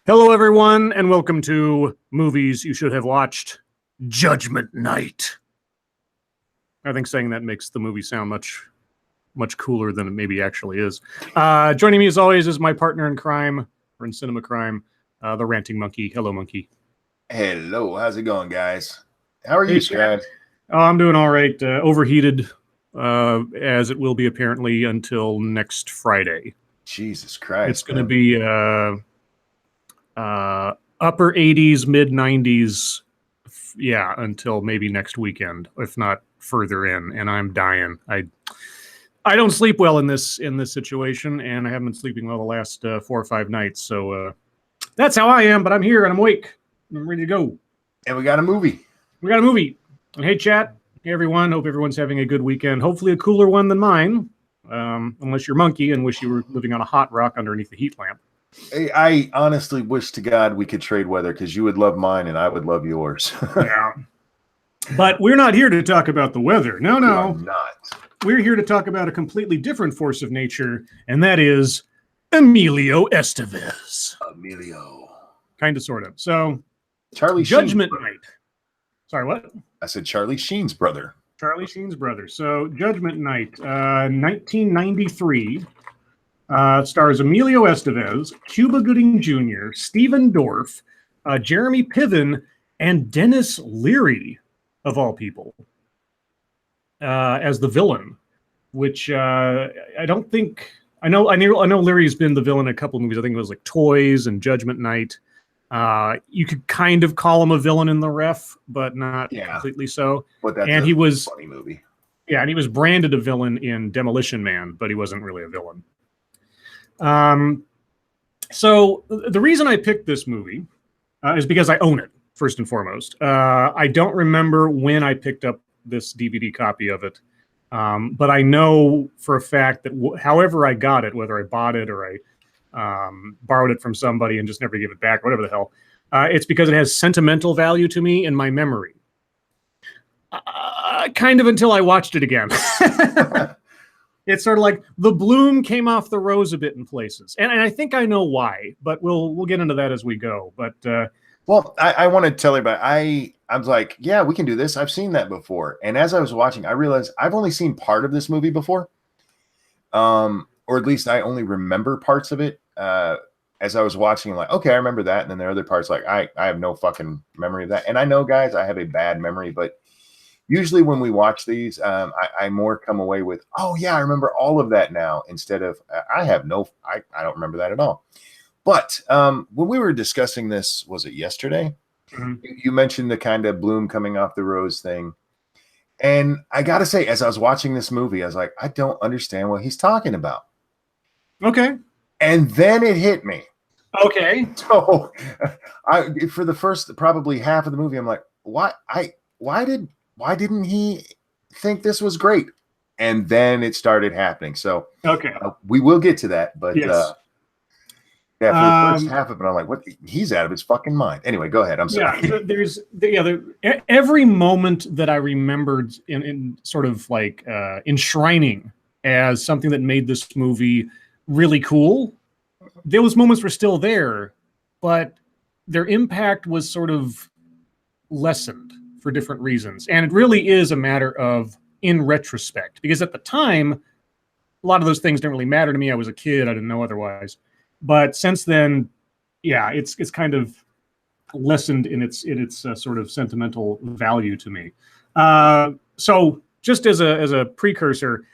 Hello, everyone, and welcome to Movies You Should Have Watched, Judgment Night. I think saying that makes the movie sound much cooler than it maybe actually is. Joining me, as always, is my partner in crime, or in cinema crime, the Ranting Monkey. Hello, Monkey. Hello, how's it going, guys? How are you, Scott? Oh, I'm doing all right. Overheated, as it will be apparently until next Friday. Jesus Christ. It's going to be upper 80s, mid 90s, until maybe next weekend, if not further in, and I'm dying. I don't sleep well in this situation, and I haven't been sleeping well the last 4 or 5 nights, so that's how I am, but I'm here and I'm awake. I'm ready to go. And we got a movie. And hey, chat. Hey, everyone. Hope everyone's having a good weekend. Hopefully a cooler one than mine, unless you're Monkey and wish you were living on a hot rock underneath the heat lamp. I honestly wish to God we could trade weather, because you would love mine and I would love yours. Yeah. But we're not here to talk about the weather. No. We're not. We're here to talk about a completely different force of nature, and that is Emilio Estevez. Emilio. Kind of, sort of. So, Charlie Judgment Night. Sorry, what? I said Charlie Sheen's brother. Charlie Sheen's brother. So, Judgment Night, 1993. Stars Emilio Estevez, Cuba Gooding Jr., Stephen Dorff, Jeremy Piven, and Dennis Leary, of all people, as the villain. Which I don't think I know. Leary's been the villain in a couple of movies. I think it was like Toys and Judgment Night. You could kind of call him a villain in The Ref, but not completely so. But that's and he was funny movie. Yeah, and he was branded a villain in Demolition Man, but he wasn't really a villain. So the reason I picked this movie is because I own it, first and foremost. I don't remember when I picked up this DVD copy of it, but I know for a fact that however I got it, whether I bought it or I borrowed it from somebody and just never gave it back, whatever the hell, it's because it has sentimental value to me in my memory. Kind of until I watched it again. It's sort of like the bloom came off the rose a bit in places. And I think I know why, but we'll get into that as we go. But well, I want to tell everybody, I was like, yeah, we can do this. I've seen that before. And as I was watching, I realized I've only seen part of this movie before. Or at least I only remember parts of it. As I was watching, I'm like, okay, I remember that. And then there are other parts like I have no fucking memory of that. And I know, guys, I have a bad memory, but usually when we watch these, I more come away with, oh yeah, I remember all of that now, instead of I don't remember that at all. But when we were discussing this, was it yesterday? Mm-hmm. You mentioned the kind of bloom coming off the rose thing. And I got to say, as I was watching this movie, I was like, I don't understand what he's talking about. Okay. And then it hit me. Okay. So for the first probably half of the movie, I'm like, why didn't he think this was great? And then it started happening. So okay, we will get to that. But yes. For the first half of it, I'm like, what? He's out of his fucking mind. Anyway, go ahead. I'm sorry. Yeah, every moment that I remembered in sort of like enshrining as something that made this movie really cool, those moments were still there, but their impact was sort of lessened for different reasons. And it really is a matter of in retrospect, because at the time, a lot of those things didn't really matter to me. I was a kid. I didn't know otherwise. But since then, yeah, it's kind of lessened in its sort of sentimental value to me. So just as a precursor,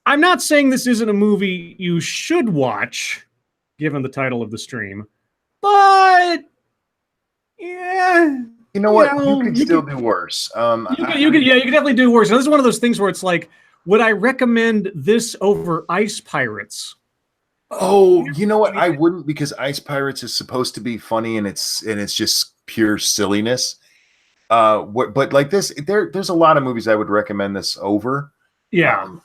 I'm not saying this isn't a movie you should watch, given the title of the stream, but yeah. You know what? You could still do worse. You could definitely do worse. Now, this is one of those things where it's like, would I recommend this over Ice Pirates? Oh, you know what? I wouldn't, because Ice Pirates is supposed to be funny and it's just pure silliness. But like this, there's a lot of movies I would recommend this over. Yeah.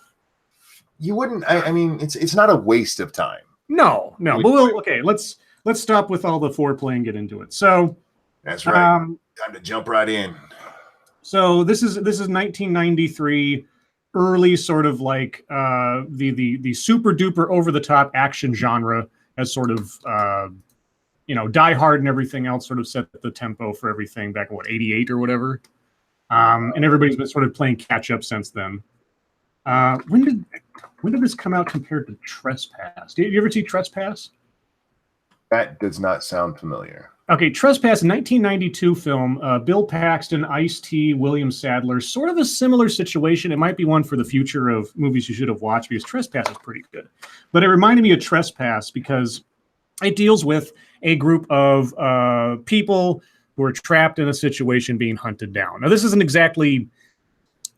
You wouldn't. I mean, it's not a waste of time. No. But let's stop with all the foreplay and get into it. So that's right. Time to jump right in. So this is 1993. Early sort of like the super duper over the top action genre has sort of Die Hard and everything else sort of set the tempo for everything back in, what, 88 or whatever. And everybody's been sort of playing catch up since then. When did this come out compared to Trespass? Did you ever see Trespass? That does not sound familiar. Okay, Trespass, 1992 film. Bill Paxton, Ice-T, William Sadler. Sort of a similar situation. It might be one for the future of movies you should have watched, because Trespass is pretty good. But it reminded me of Trespass because it deals with a group of people who are trapped in a situation being hunted down. Now, this isn't exactly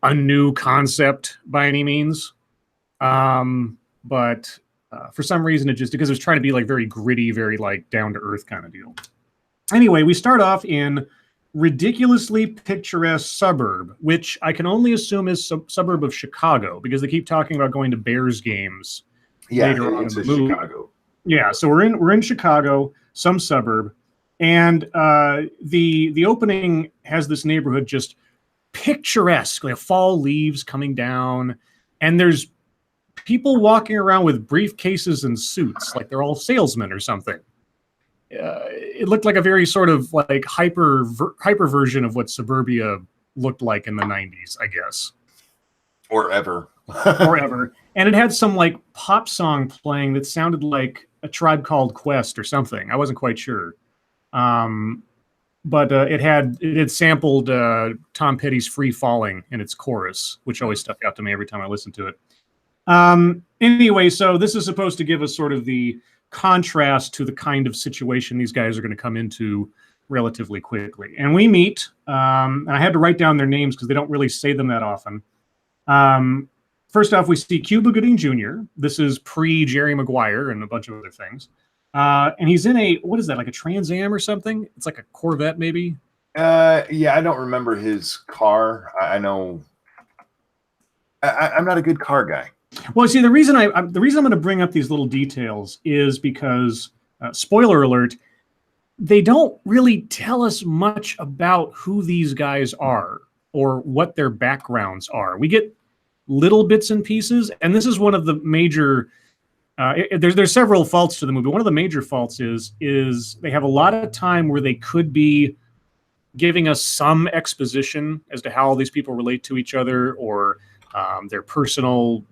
a new concept by any means, but for some reason, because it was trying to be like very gritty, very like down to earth kind of deal. Anyway, we start off in ridiculously picturesque suburb, which I can only assume is suburb of Chicago, because they keep talking about going to Bears games. Yeah, it's Chicago. Yeah, so we're in Chicago, some suburb, and the opening has this neighborhood just picturesque, like fall leaves coming down, and there's people walking around with briefcases and suits, like they're all salesmen or something. It looked like a very sort of like hyper version of what suburbia looked like in the 90s, I guess. Or ever. And it had some like pop song playing that sounded like A Tribe Called Quest or something. I wasn't quite sure. But it had sampled Tom Petty's Free Falling in its chorus, which always stuck out to me every time I listened to it. Anyway, so this is supposed to give us sort of the contrast to the kind of situation these guys are going to come into relatively quickly. And we meet, and I had to write down their names because they don't really say them that often. First off, we see Cuba Gooding Jr. This is pre-Jerry Maguire and a bunch of other things. And he's in what is that, like a Trans Am or something? It's like a Corvette, maybe? Yeah, I don't remember his car. I know. I'm not a good car guy. Well, see, the reason I'm going to bring up these little details is because, spoiler alert, they don't really tell us much about who these guys are or what their backgrounds are. We get little bits and pieces, and this is one of the major. There's several faults to the movie. One of the major faults is they have a lot of time where they could be giving us some exposition as to how all these people relate to each other, or their personal,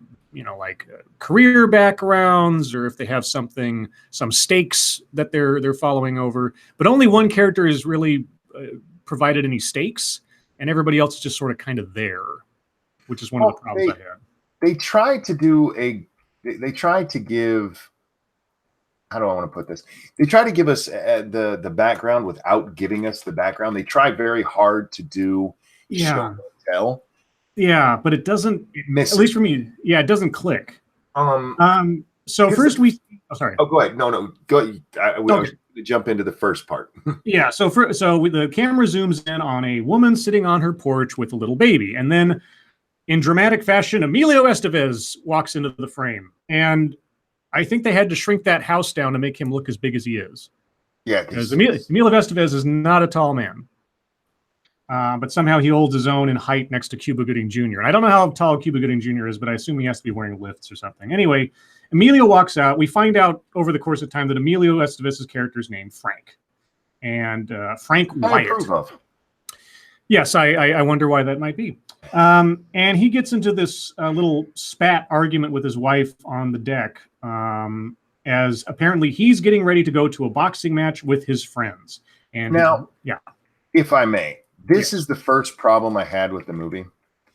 career backgrounds, or if they have some stakes that they're following over. But only one character is really provided any stakes, and everybody else is just sort of kind of there, which is one of the problems I had. They tried to give, how do I want to put this? They try to give us the background without giving us the background. They try very hard to do show and tell. Yeah, but it doesn't. At least for me, it doesn't click. So first sorry. Oh, go ahead. No, go. I was going to jump into the first part. Yeah. So the camera zooms in on a woman sitting on her porch with a little baby, and then, in dramatic fashion, Emilio Estevez walks into the frame, and I think they had to shrink that house down to make him look as big as he is. Yeah, because Emilio Estevez is not a tall man. But somehow he holds his own in height next to Cuba Gooding Jr. And I don't know how tall Cuba Gooding Jr. is, but I assume he has to be wearing lifts or something. Anyway, Emilio walks out. We find out over the course of time that Emilio Estevez's character is named Frank. And Frank Wyatt. I approve of. Yes, I wonder why that might be. And he gets into this little spat argument with his wife on the deck, as apparently he's getting ready to go to a boxing match with his friends. And now, if I may, this is the first problem I had with the movie.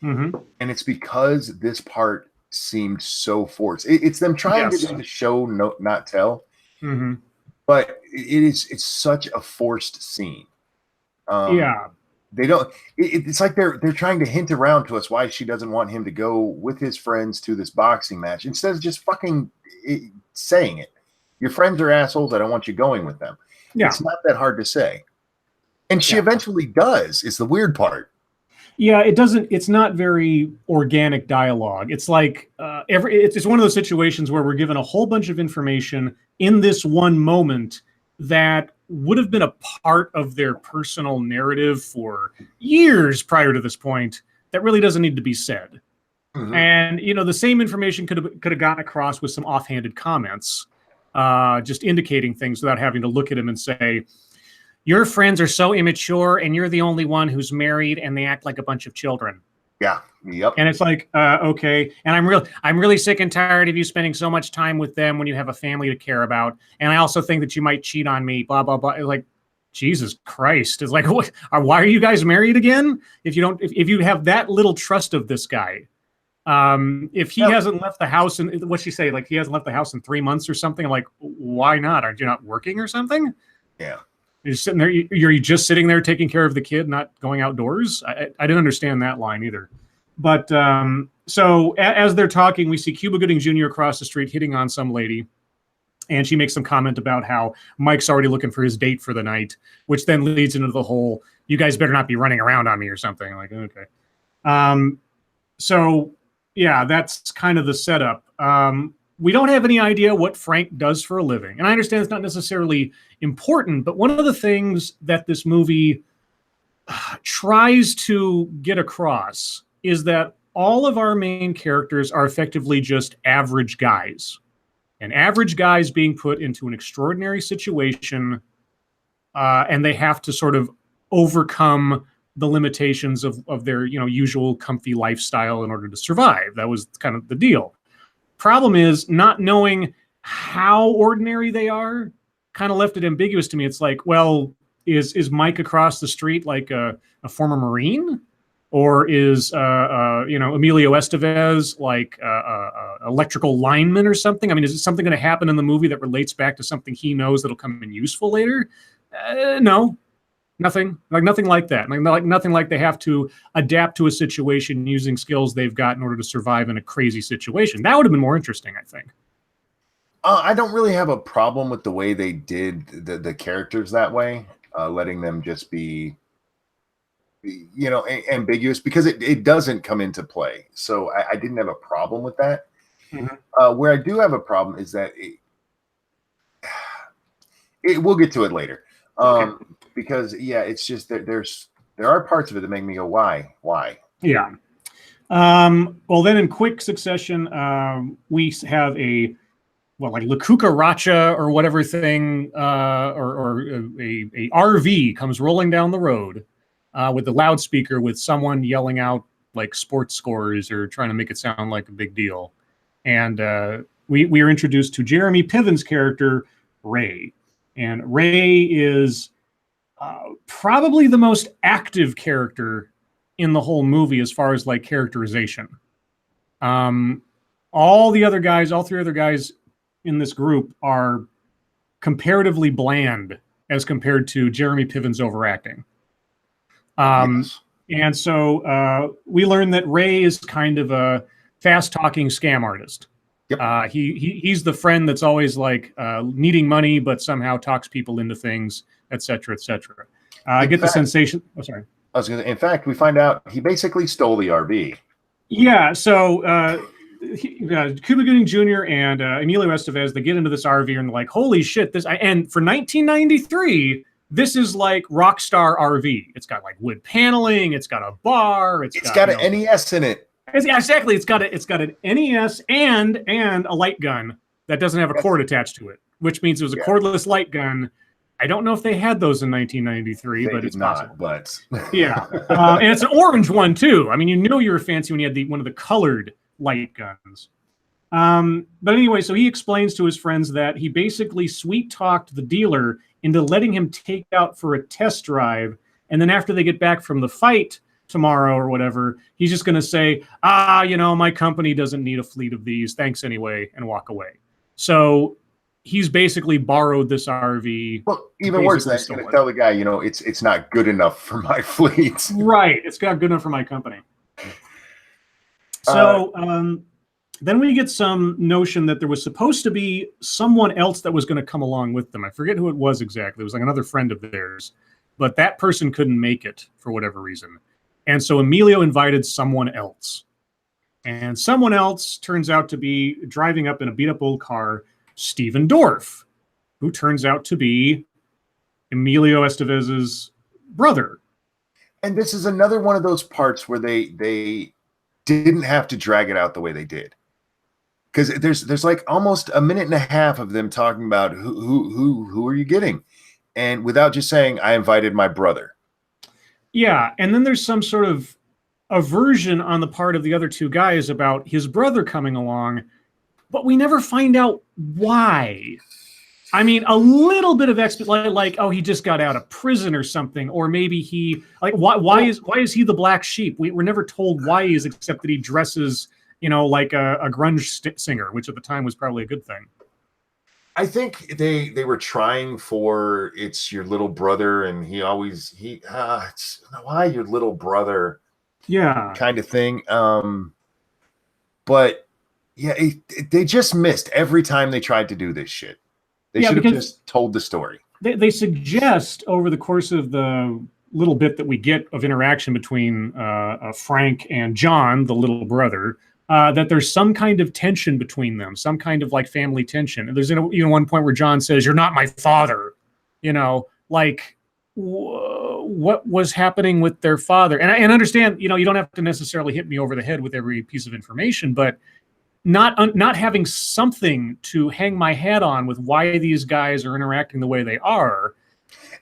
Mm-hmm. And it's because this part seemed so forced. It's them trying to do the show, not tell. Mm-hmm. But it's such a forced scene. They don't. It's like they're trying to hint around to us why she doesn't want him to go with his friends to this boxing match instead of just fucking saying it. Your friends are assholes. I don't want you going with them. Yeah. It's not that hard to say. And she eventually does, is the weird part. Yeah, it doesn't. It's not very organic dialogue. It's like it's one of those situations where we're given a whole bunch of information in this one moment that would have been a part of their personal narrative for years prior to this point that really doesn't need to be said. Mm-hmm. And the same information could have gotten across with some offhanded comments. just indicating things without having to look at him and say, your friends are so immature and you're the only one who's married and they act like a bunch of children. Yeah. Yep. And it's like, okay. And I'm really sick and tired of you spending so much time with them when you have a family to care about. And I also think that you might cheat on me, blah, blah, blah. Like, Jesus Christ. It's like, why are you guys married again? If you have that little trust of this guy, if he hasn't left the house and what's she say? Like, he hasn't left the house in 3 months or something. I'm like, why not? Aren't you not working or something? Yeah. You're sitting there. You're just sitting there taking care of the kid, not going outdoors. I didn't understand that line either. But so as they're talking, we see Cuba Gooding Jr. across the street hitting on some lady. And she makes some comment about how Mike's already looking for his date for the night, which then leads into the whole, you guys better not be running around on me or something. Like, okay. So, yeah, that's kind of the setup. We don't have any idea what Frank does for a living. And I understand it's not necessarily important, but one of the things that this movie tries to get across is that all of our main characters are effectively just average guys. And average guys being put into an extraordinary situation, and they have to sort of overcome the limitations of their usual comfy lifestyle in order to survive. That was kind of the deal. Problem is, not knowing how ordinary they are kind of left it ambiguous to me. It's like, well, is Mike across the street like a former Marine? Or is Emilio Estevez like electrical lineman or something? I mean, is it something going to happen in the movie that relates back to something he knows that'll come in useful later? No, nothing. Like nothing like that. Like nothing like they have to adapt to a situation using skills they've got in order to survive in a crazy situation. That would have been more interesting, I think. I don't really have a problem with the way they did the characters that way, letting them just be ambiguous, because it doesn't come into play. So I didn't have a problem with that. Mm-hmm. Where I do have a problem is that we'll get to it later. Okay. Because it's just that there are parts of it that make me go, why? Yeah. Well, then in quick succession, we have like La Cucaracha or whatever thing, or a RV comes rolling down the road. With the loudspeaker with someone yelling out like sports scores or trying to make it sound like a big deal. And we are introduced to Jeremy Piven's character, Ray. And Ray is probably the most active character in the whole movie as far as like characterization. All three other guys in this group are comparatively bland as compared to Jeremy Piven's overacting. Yes. And so we learn that Ray is kind of a fast-talking scam artist. Yep. He's the friend that's always like needing money, but somehow talks people into things, et cetera, et cetera. I get the sensation. Oh, sorry. In fact, we find out he basically stole the RV. Yeah. So Cuba Gooding Jr. and Emilio Estevez, they get into this RV and they're like, holy shit, and for 1993, this is like Rockstar RV. It's got like wood paneling. It's got a bar. It's got an NES in it. Exactly. It's got an NES and a light gun that doesn't have a cord attached to it, which means it was a cordless light gun. I don't know if they had those in 1993, but it's possible. But yeah, and it's an orange one too. I mean, you were fancy when you had one of the colored light guns. But anyway, so he explains to his friends that he basically sweet talked the dealer into letting him take out for a test drive. And then after they get back from the fight tomorrow or whatever, he's just going to say, my company doesn't need a fleet of these. Thanks anyway, and walk away. So he's basically borrowed this RV. Well, even worse, he's going to tell the guy, it's not good enough for my fleet. Right. It's not good enough for my company. So, then we get some notion that there was supposed to be someone else that was going to come along with them. I forget who it was exactly. It was like another friend of theirs, but that person couldn't make it for whatever reason. And so Emilio invited someone else. And someone else turns out to be driving up in a beat-up old car, Steven Dorff, who turns out to be Emilio Estevez's brother. And this is another one of those parts where they didn't have to drag it out the way they did. because there's like almost a minute and a half of them talking about who are you getting, and without just saying I invited my brother. Yeah, and then there's some sort of aversion on the part of the other two guys about his brother coming along, but we never find out why. I mean, a little bit of like, oh, he just got out of prison or something, or maybe he like why is he the black sheep? We're never told why he is, except that he dresses, like a grunge singer, which at the time was probably a good thing. I think they were trying for it's your little brother, and it's why your little brother, kind of thing. But yeah, they just missed every time they tried to do this shit. They should have just told the story. They suggest over the course of the little bit that we get of interaction between Frank and John, the little brother, that there's some kind of tension between them, some kind of like family tension. And there's one point where John says, "You're not my father," like what was happening with their father. And I understand, you don't have to necessarily hit me over the head with every piece of information, but not having something to hang my hat on with why these guys are interacting the way they are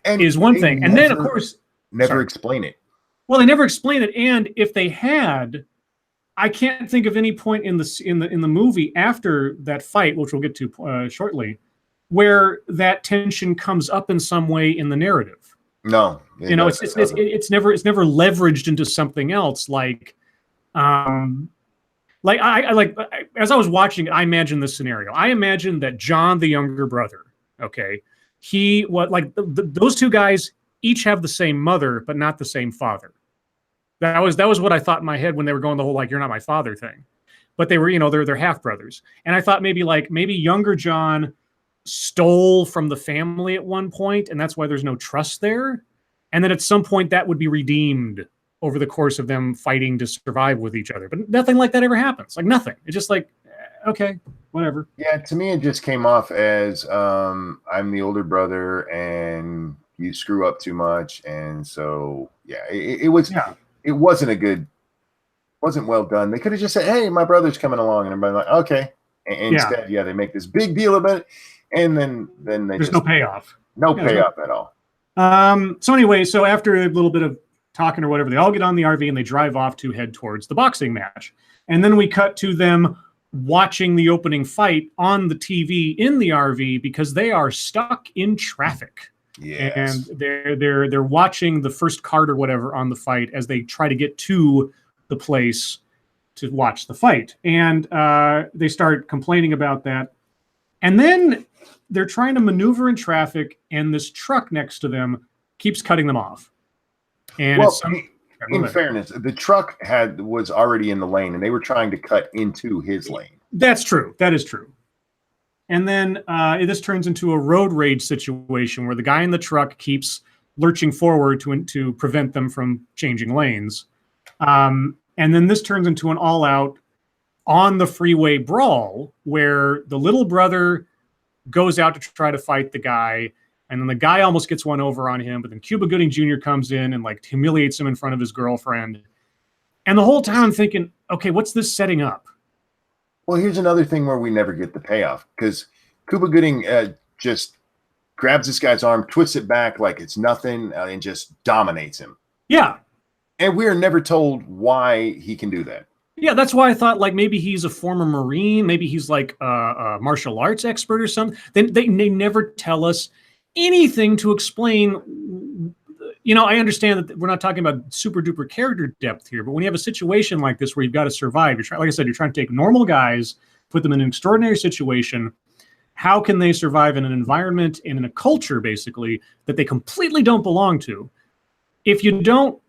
is one thing. And then, of course, explain it. Well, they never explain it. And if they had, I can't think of any point in the movie after that fight, which we'll get to shortly, where that tension comes up in some way in the narrative. No, it's never leveraged into something else. As I was watching, I imagined this scenario. I imagined that John, the younger brother, okay, those two guys each have the same mother, but not the same father. That was what I thought in my head when they were going the whole "you're not my father" thing. But they were, they're half brothers, and I thought maybe younger John stole from the family at one point, and that's why there's no trust there. And then at some point that would be redeemed over the course of them fighting to survive with each other. But nothing like that ever happens. Like nothing. It's just like, okay, whatever. Yeah, to me, it just came off as I'm the older brother and you screw up too much. And so, yeah, it wasn't well done. They could have just said, "Hey, my brother's coming along." And everybody's like, okay. And instead, they make this big deal about it. And then there's no payoff. No payoff at all. So anyway, after a little bit of talking or whatever, they all get on the RV and they drive off to head towards the boxing match. And then we cut to them watching the opening fight on the TV in the RV because they are stuck in traffic. Yes. And they're watching the first card or whatever on the fight as they try to get to the place to watch the fight. And they start complaining about that. And then they're trying to maneuver in traffic, and this truck next to them keeps cutting them off. And in fairness, the truck was already in the lane, and they were trying to cut into his lane. That's true. That is true. And then this turns into a road rage situation where the guy in the truck keeps lurching forward to prevent them from changing lanes. And then this turns into an all-out on the freeway brawl where the little brother goes out to try to fight the guy. And then the guy almost gets one over on him, but then Cuba Gooding Jr. comes in and humiliates him in front of his girlfriend. And the whole time I'm thinking, okay, what's this setting up? Well, here's another thing where we never get the payoff because Cuba Gooding just grabs this guy's arm, twists it back like it's nothing, and just dominates him. Yeah. And we are never told why he can do that. Yeah, that's why I thought maybe he's a former Marine, maybe he's a martial arts expert or something. They never tell us anything to explain. I understand that we're not talking about super duper character depth here, but when you have a situation like this where you've got to survive, like I said, you're trying to take normal guys, put them in an extraordinary situation. How can they survive in an environment and in a culture, basically, that they completely don't belong to? If you don't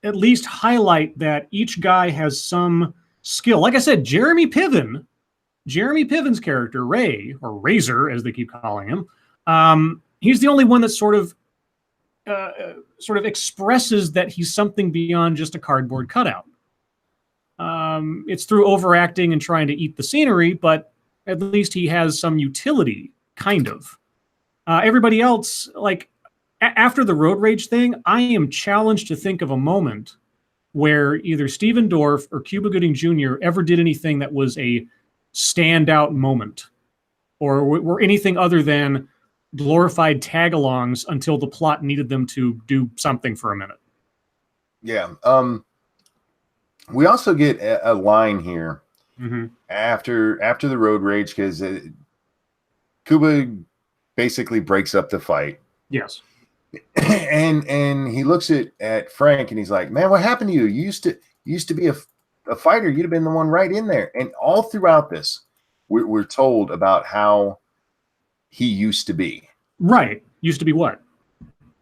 at least highlight that each guy has some skill. Like I said, Jeremy Piven's character, Ray, or Razor, as they keep calling him, he's the only one that sort of expresses that he's something beyond just a cardboard cutout. It's through overacting and trying to eat the scenery, but at least he has some utility, kind of. Everybody else, after the road rage thing, I am challenged to think of a moment where either Stephen Dorff or Cuba Gooding Jr. ever did anything that was a standout moment, or were anything other than glorified tag-alongs until the plot needed them to do something for a minute. Yeah. We also get a line here after the road rage, because Cuba basically breaks up the fight. Yes. And he looks at Frank and he's like, man, what happened to you? You used to be a fighter. You'd have been the one right in there. And all throughout this, we're told about how he used to be. Right. Used to be what?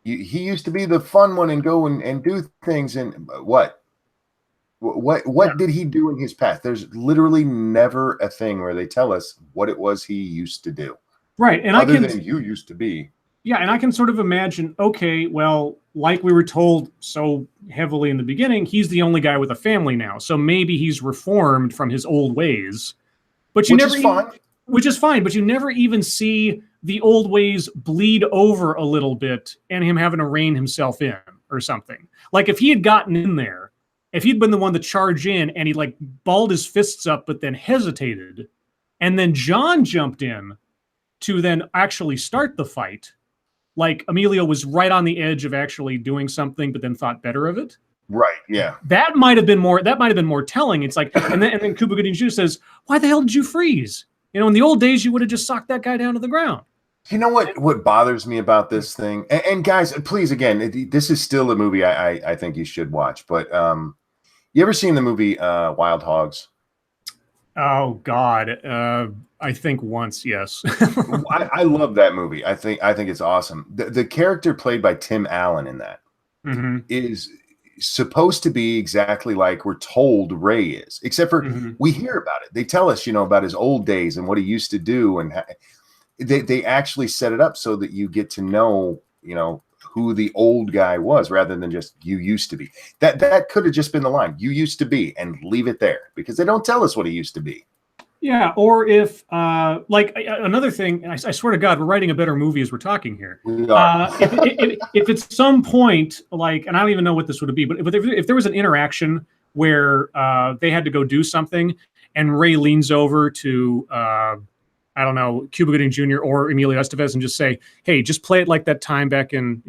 He used to be the fun one and go and do things. And what did he do in his past? There's literally never a thing where they tell us what it was he used to do. Right. And other than you used to be. Yeah, and I can sort of imagine, okay, well, like we were told so heavily in the beginning, he's the only guy with a family now. So maybe he's reformed from his old ways. But you which is fine, but you never even see the old ways bleed over a little bit and him having to rein himself in or something. Like if he had gotten in there, if he'd been the one to charge in and he like balled his fists up but then hesitated, and then John jumped in to then actually start the fight, like Emilio was right on the edge of actually doing something, but then thought better of it. Right. Yeah. That might have been more telling. It's like, and then Cuba Gooding Jr. says, "Why the hell did you freeze? You know, in the old days, you would have just socked that guy down to the ground." You know what bothers me about this thing? And guys, please, again, this is still a movie I think you should watch. But you ever seen the movie Wild Hogs? Oh God, I think once, yes. I love that movie. I think it's awesome. The character played by Tim Allen in that is supposed to be exactly like we're told Ray is, except for we hear about it. They tell us, about his old days and what he used to do, and they actually set it up so that you get to know, who the old guy was, rather than just you used to be. That could have just been the line, you used to be, and leave it there, because they don't tell us what he used to be. Yeah, or if like another thing, I swear to God, we're writing a better movie as we're talking here. We are. If at some point, like, and I don't even know what this would be, but if there was an interaction where they had to go do something, and Ray leans over to I don't know, Cuba Gooding Jr. or Emilio Estevez and just say, "Hey, just play it like that time back in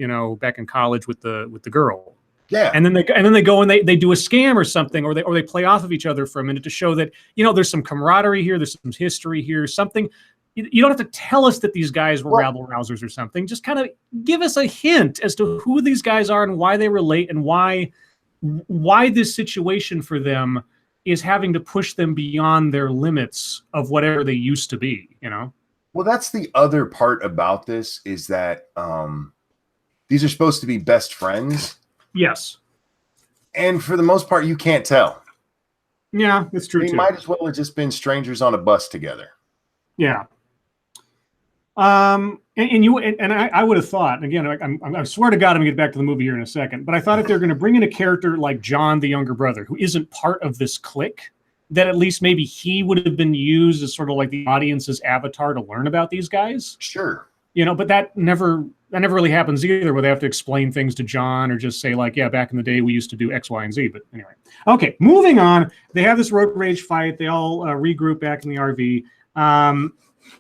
college with the girl." Yeah. And then they go and they do a scam or something, or they play off of each other for a minute to show that, there's some camaraderie here, there's some history here, something. You don't have to tell us that these guys were rabble rousers or something. Just kind of give us a hint as to who these guys are and why they relate, and why this situation for them is having to push them beyond their limits of whatever they used to be, Well, that's the other part about this, is that these are supposed to be best friends. Yes. And for the most part, you can't tell. Yeah, that's true. They might as well have just been strangers on a bus together. Yeah. I would have thought, again, I swear to God, I'm going to get back to the movie here in a second, but I thought if they're going to bring in a character like John, the younger brother, who isn't part of this clique, that at least maybe he would have been used as sort of like the audience's avatar to learn about these guys. Sure. But that never really happens either, where they have to explain things to John or just say like, yeah, back in the day we used to do X, Y, and Z. But anyway, okay, moving on. They have this road rage fight. They all regroup back in the RV.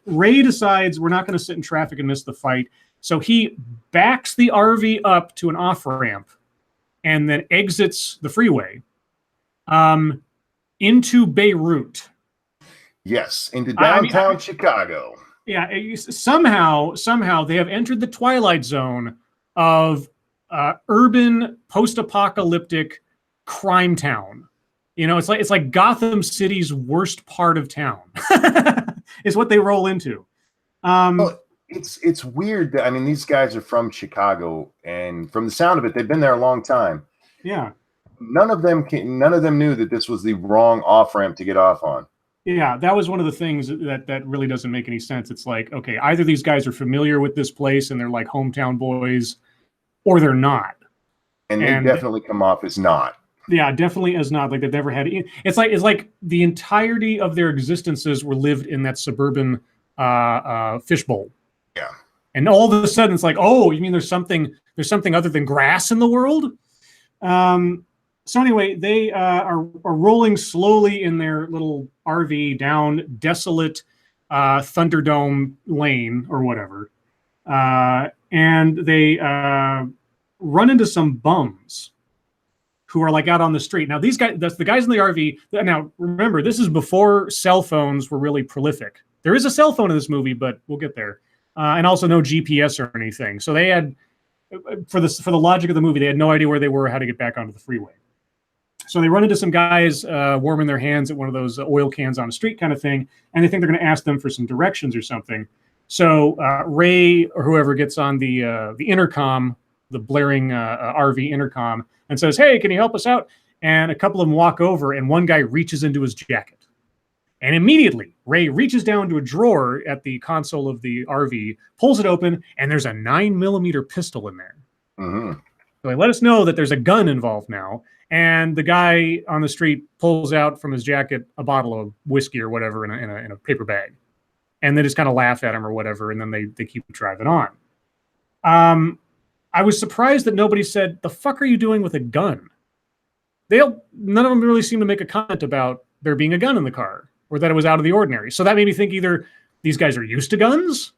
Ray decides we're not going to sit in traffic and miss the fight. So he backs the RV up to an off-ramp and then exits the freeway into Beirut. Yes, into downtown Chicago. Yeah, somehow they have entered the twilight zone of urban post-apocalyptic crime town. It's like Gotham City's worst part of town is what they roll into. Well, it's weird that, these guys are from Chicago, and from the sound of it, they've been there a long time. Yeah. None of them knew that this was the wrong off-ramp to get off on. Yeah, that was one of the things that really doesn't make any sense. It's like, okay, either these guys are familiar with this place and they're like hometown boys, or they're not. And they definitely come off as not. Yeah, definitely as not. Like they've never had. It's like the entirety of their existences were lived in that suburban fishbowl. Yeah. And all of a sudden, it's like, oh, you mean there's something other than grass in the world? So anyway, they are rolling slowly in their little RV down desolate Thunderdome Lane or whatever, and they run into some bums who are like out on the street. Now these guys, that's the guys in the RV. Now remember, this is before cell phones were really prolific. There is a cell phone in this movie, but we'll get there, and also no GPS or anything. So they had, for the logic of the movie, they had no idea where they were, how to get back onto the freeway. So they run into some guys warming their hands at one of those oil cans on the street kind of thing, and they think they're going to ask them for some directions or something. So Ray or whoever gets on the intercom, the blaring RV intercom, and says, "Hey, can you help us out?" And a couple of them walk over, and one guy reaches into his jacket. And immediately, Ray reaches down to a drawer at the console of the RV, pulls it open, and there's a 9mm pistol in there. Mm-hmm. So they let us know that there's a gun involved now. And the guy on the street pulls out from his jacket a bottle of whiskey or whatever in a paper bag. And they just kind of laugh at him or whatever, and then they keep driving on. I was surprised that nobody said, "The fuck are you doing with a gun?" None of them really seem to make a comment about there being a gun in the car or that it was out of the ordinary. So that made me think either these guys are used to guns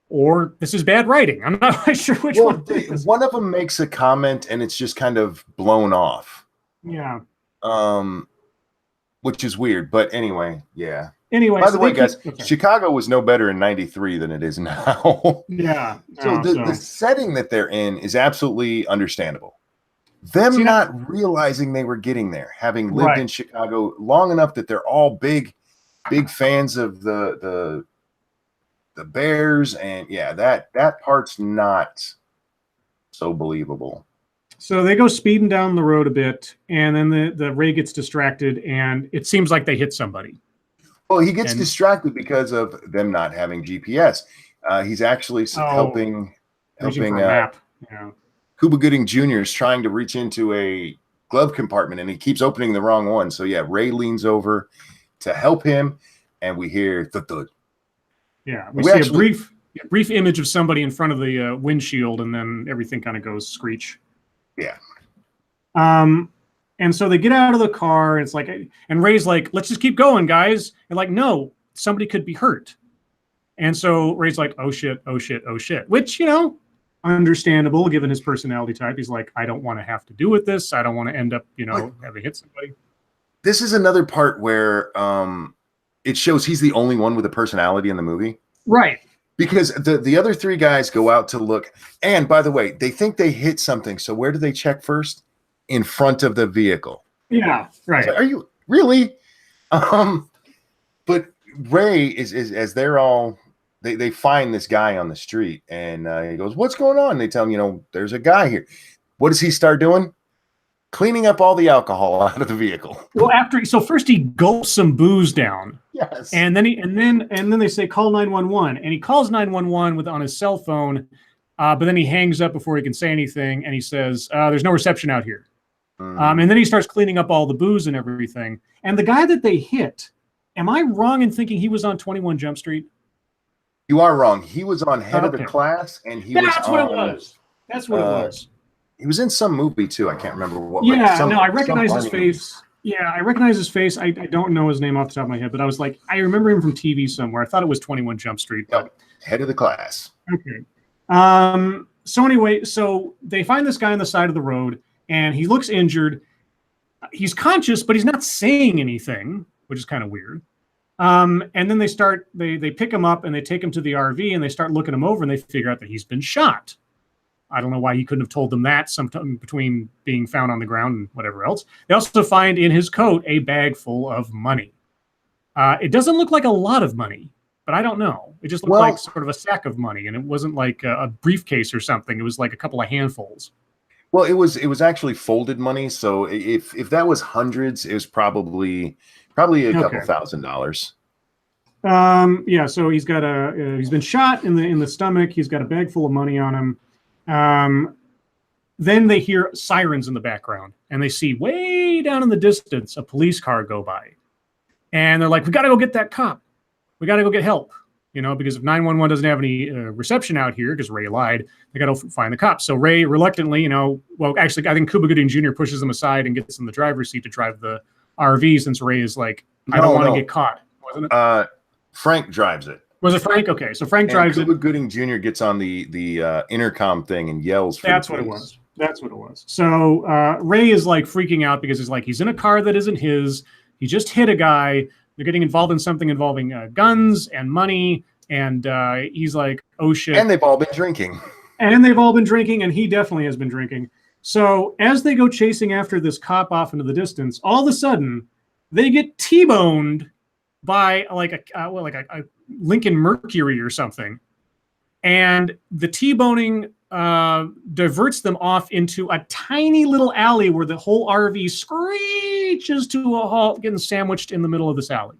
or this is bad writing. I'm not quite sure which one. One of them makes a comment and it's just kind of blown off. Yeah. Which is weird, but anyway, yeah. Anyway, by the way, guys, Chicago was no better in '93 than it is now. Yeah. So the setting that they're in is absolutely understandable. Them not realizing they were getting there, having lived in Chicago long enough that they're all big fans of the Bears, and yeah, that part's not so believable. So they go speeding down the road a bit, and then the Ray gets distracted, and it seems like they hit somebody. Well, he gets distracted because of them not having GPS. He's actually helping map. Cuba Gooding Jr. is trying to reach into a glove compartment, and he keeps opening the wrong one. So yeah, Ray leans over to help him, and we hear thud. Yeah, we see a brief image of somebody in front of the windshield, and then everything kind of goes screech. Yeah. And so they get out of the car, and it's like, and Ray's like, "Let's just keep going, guys." And like, no, somebody could be hurt. And so Ray's like, "Oh shit, oh shit, oh shit," which, understandable given his personality type. He's like, "I don't want to have to do with this. I don't want to end up, having hit somebody." This is another part where it shows he's the only one with a personality in the movie. Right. Because the other three guys go out to look. And by the way, they think they hit something. So where do they check first? In front of the vehicle. Yeah, right. Like, are you really? But Ray is as they're all, they find this guy on the street, and he goes, "What's going on?" And they tell him, there's a guy here. What does he start doing? Cleaning up all the alcohol out of the vehicle. Well, first he gulps some booze down. Yes. And then they say call 911, and he calls 911 on his cell phone, but then he hangs up before he can say anything, and he says, "There's no reception out here." And then he starts cleaning up all the booze and everything. And the guy that they hit, am I wrong in thinking he was on 21 Jump Street? You are wrong. He was on Head of the Class, and That's what it was. That's what it was. He was in some movie too. I can't remember what. Yeah, I recognize his face. Yeah, I recognize his face. I don't know his name off the top of my head, but I was like, I remember him from TV somewhere. I thought it was 21 Jump Street. But... Head of the Class. Okay. So anyway, so they find this guy on the side of the road, and he looks injured. He's conscious, but he's not saying anything, which is kind of weird. And then they pick him up and they take him to the RV, and they start looking him over, and they figure out that he's been shot. I don't know why he couldn't have told them that sometime between being found on the ground and whatever else. They also find in his coat a bag full of money. It doesn't look like a lot of money, but I don't know. It just looked like sort of a sack of money, and it wasn't like a briefcase or something. It was like a couple of handfuls. Well, it was actually folded money. So if that was hundreds, it was probably a couple $1,000. Yeah. So he's got he's been shot in the stomach. He's got a bag full of money on him. Then they hear sirens in the background, and they see way down in the distance a police car go by, and they're like, "We got to go get that cop. We got to go get help." because if 911 doesn't have any reception out here, because Ray lied, they got to find the cops. So Ray reluctantly, well, actually, I think Cuba Gooding Jr. pushes him aside and gets in the driver's seat to drive the RV, since Ray is like, I don't want to get caught, wasn't it? Frank drives it. Was it Frank? Okay, so Frank drives it. Cuba Gooding Jr. gets on the intercom thing and yells for That's what it was. That's what it was. So Ray is like freaking out because he's in a car that isn't his. He just hit a guy. They're getting involved in something involving guns and money. And he's like, oh, shit. And they've all been drinking. And he definitely has been drinking. So as they go chasing after this cop off into the distance, all of a sudden, they get T-boned by like a Lincoln Mercury or something. And the T-boning diverts them off into a tiny little alley where the whole RV screeches to a halt, getting sandwiched in the middle of this alley.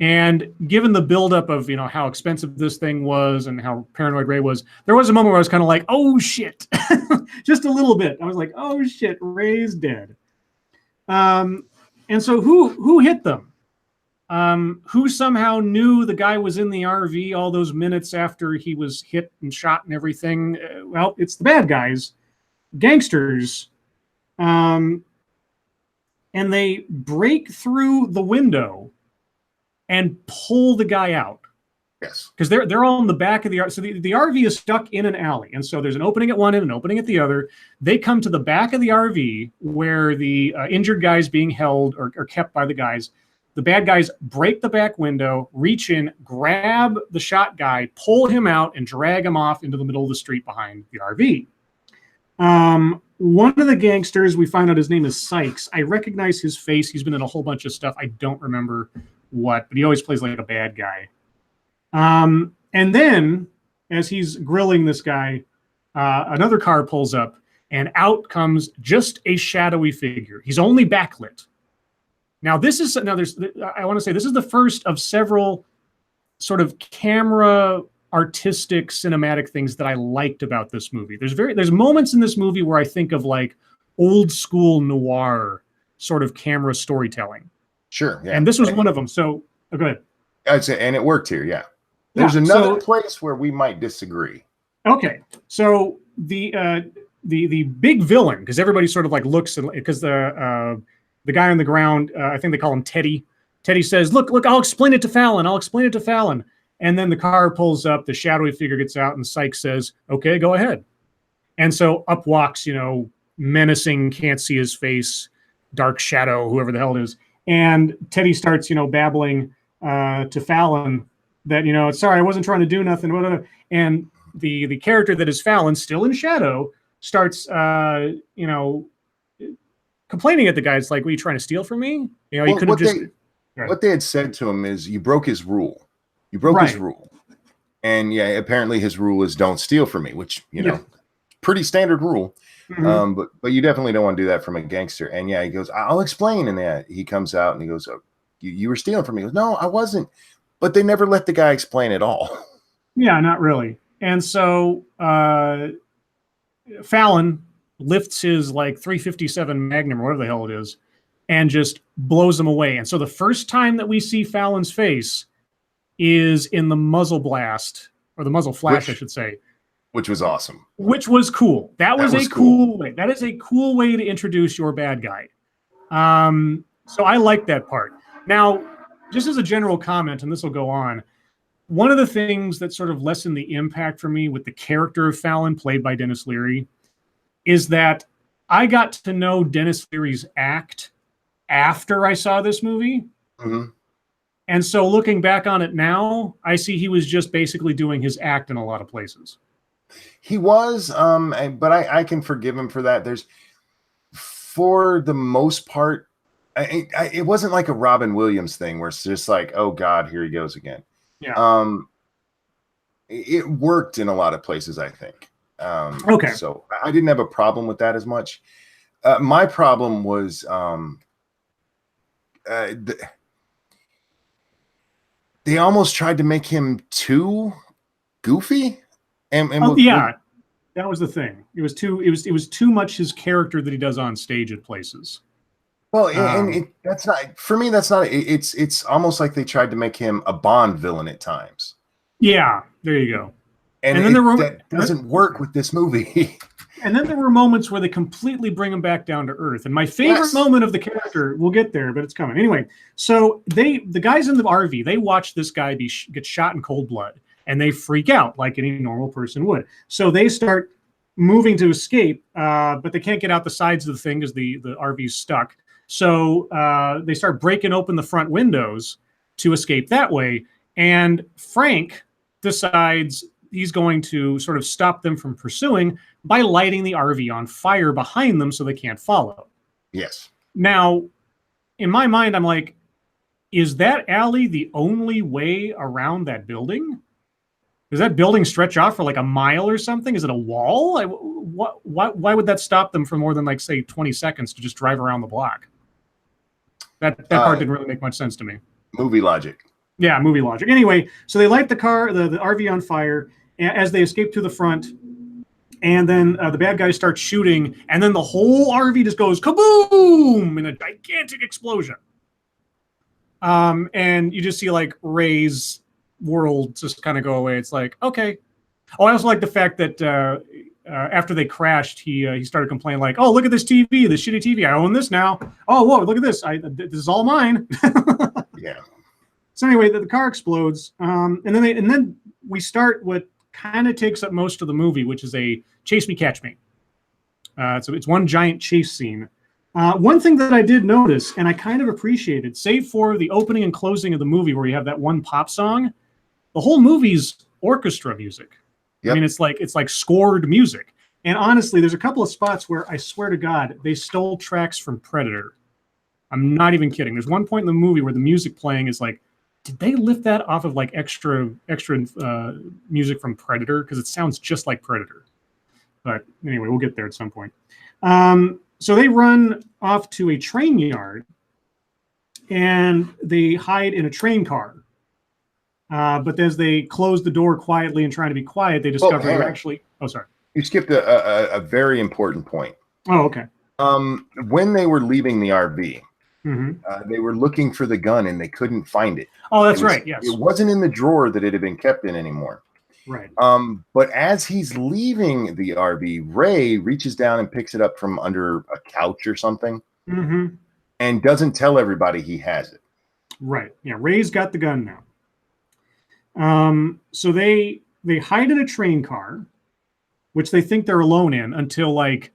And given the buildup of, how expensive this thing was and how paranoid Ray was, there was a moment where I was kind of like, oh, shit. Just a little bit. I was like, oh, shit, Ray's dead. And so who hit them? Who somehow knew the guy was in the RV all those minutes after he was hit and shot and everything? Well, it's the bad guys, gangsters. And they break through the window and pull the guy out. Yes. Because they're all in the back of the RV. So the RV is stuck in an alley. And so there's an opening at one end and an opening at the other. They come to the back of the RV where the injured guy's being held or kept by the guys. The bad guys break the back window, reach in, grab the shot guy, pull him out, and drag him off into the middle of the street behind the RV. One of the gangsters, we find out his name is Sykes. I recognize his face. He's been in a whole bunch of stuff. I don't remember what, but he always plays like a bad guy. And then, as he's grilling this guy, another car pulls up, and out comes just a shadowy figure. He's only backlit. Now, I want to say this is the first of several sort of camera artistic cinematic things that I liked about this movie. There's moments in this movie where I think of like old school noir sort of camera storytelling. Sure. Yeah. And this was one of them. So go ahead. I'd say, and it worked here. Yeah. There's another place where we might disagree. Okay. So the big villain, because everybody sort of like looks, because the guy on the ground, I think they call him Teddy. Teddy says, look, I'll explain it to Fallon. And then the car pulls up, the shadowy figure gets out, and Sykes says, okay, go ahead. And so up walks, menacing, can't see his face, dark shadow, whoever the hell it is. And Teddy starts, babbling to Fallon that, sorry, I wasn't trying to do nothing. And the character that is Fallon, still in shadow, starts, complaining at the guy. It's like, were you trying to steal from me? You could have just... What they had said to him is, you broke his rule. You broke his rule. And yeah, apparently his rule is don't steal from me, which, pretty standard rule. Mm-hmm. But you definitely don't want to do that from a gangster. And yeah, he goes, I'll explain. And he comes out and he goes, oh, you were stealing from me. He goes, no, I wasn't. But they never let the guy explain at all. Yeah, not really. And so Fallon lifts his like 357 Magnum or whatever the hell it is and just blows him away. And so the first time that we see Fallon's face is in the muzzle blast, or the muzzle flash, I should say. Which was awesome. Which was cool. That was a cool way. That is a cool way to introduce your bad guy. So I like that part. Now, just as a general comment, and this will go on, one of the things that sort of lessened the impact for me with the character of Fallon, played by Dennis Leary, is that I got to know Dennis Leary's act after I saw this movie. Mm-hmm. And so looking back on it now, I see he was just basically doing his act in a lot of places. He was, but I can forgive him for that. For the most part, it wasn't like a Robin Williams thing where it's just like, oh God, here he goes again. Yeah. It worked in a lot of places, I think. Okay. So I didn't have a problem with that as much. My problem was they almost tried to make him too goofy. And that was the thing. It was too much his character that he does on stage at places. Well, that's not for me. That's not. It's almost like they tried to make him a Bond villain at times. Yeah, there you go. And then that doesn't work with this movie. And then there were moments where they completely bring him back down to earth. And my favorite moment of the character, we'll get there, but it's coming. Anyway, so the guys in the RV, they watch this guy get shot in cold blood, and they freak out like any normal person would. So they start moving to escape, but they can't get out the sides of the thing because the RV's stuck. So they start breaking open the front windows to escape that way. And Frank decides he's going to sort of stop them from pursuing by lighting the RV on fire behind them so they can't follow. Yes. Now, in my mind, I'm like, is that alley the only way around that building? Does that building stretch off for like a mile or something? Is it a wall? Why would that stop them for more than like, say, 20 seconds to just drive around the block? That part didn't really make much sense to me. Movie logic. Yeah, movie logic. Anyway, so they light the RV on fire as they escape to the front, and then the bad guys start shooting, and then the whole RV just goes kaboom in a gigantic explosion. And you just see like Ray's world just kind of go away. It's like, okay. Oh, I also like the fact that after they crashed, he started complaining like, "Oh, look at this TV, this shitty TV. I own this now. Oh, whoa, look at this. This is all mine." Yeah. So anyway, the car explodes, and then we start what kind of takes up most of the movie, which is a chase me, catch me. So it's one giant chase scene. One thing that I did notice, and I kind of appreciated, save for the opening and closing of the movie where you have that one pop song, the whole movie's orchestra music. Yep. I mean, it's like scored music. And honestly, there's a couple of spots where I swear to God, they stole tracks from Predator. I'm not even kidding. There's one point in the movie where the music playing is like, did they lift that off of like extra music from Predator? Because it sounds just like Predator. But anyway, we'll get there at some point. So they run off to a train yard, and they hide in a train car. But as they close the door quietly and trying to be quiet, they discover they're actually... Oh, sorry. You skipped a very important point. Oh, okay. When they were leaving the RV, they were looking for the gun and they couldn't find it. Oh, that's right. Yes. It wasn't in the drawer that it had been kept in anymore. Right. But as he's leaving the RV, Ray reaches down and picks it up from under a couch or something, and doesn't tell everybody he has it. Right. Yeah. Ray's got the gun now. So they hide in a train car, which they think they're alone in until like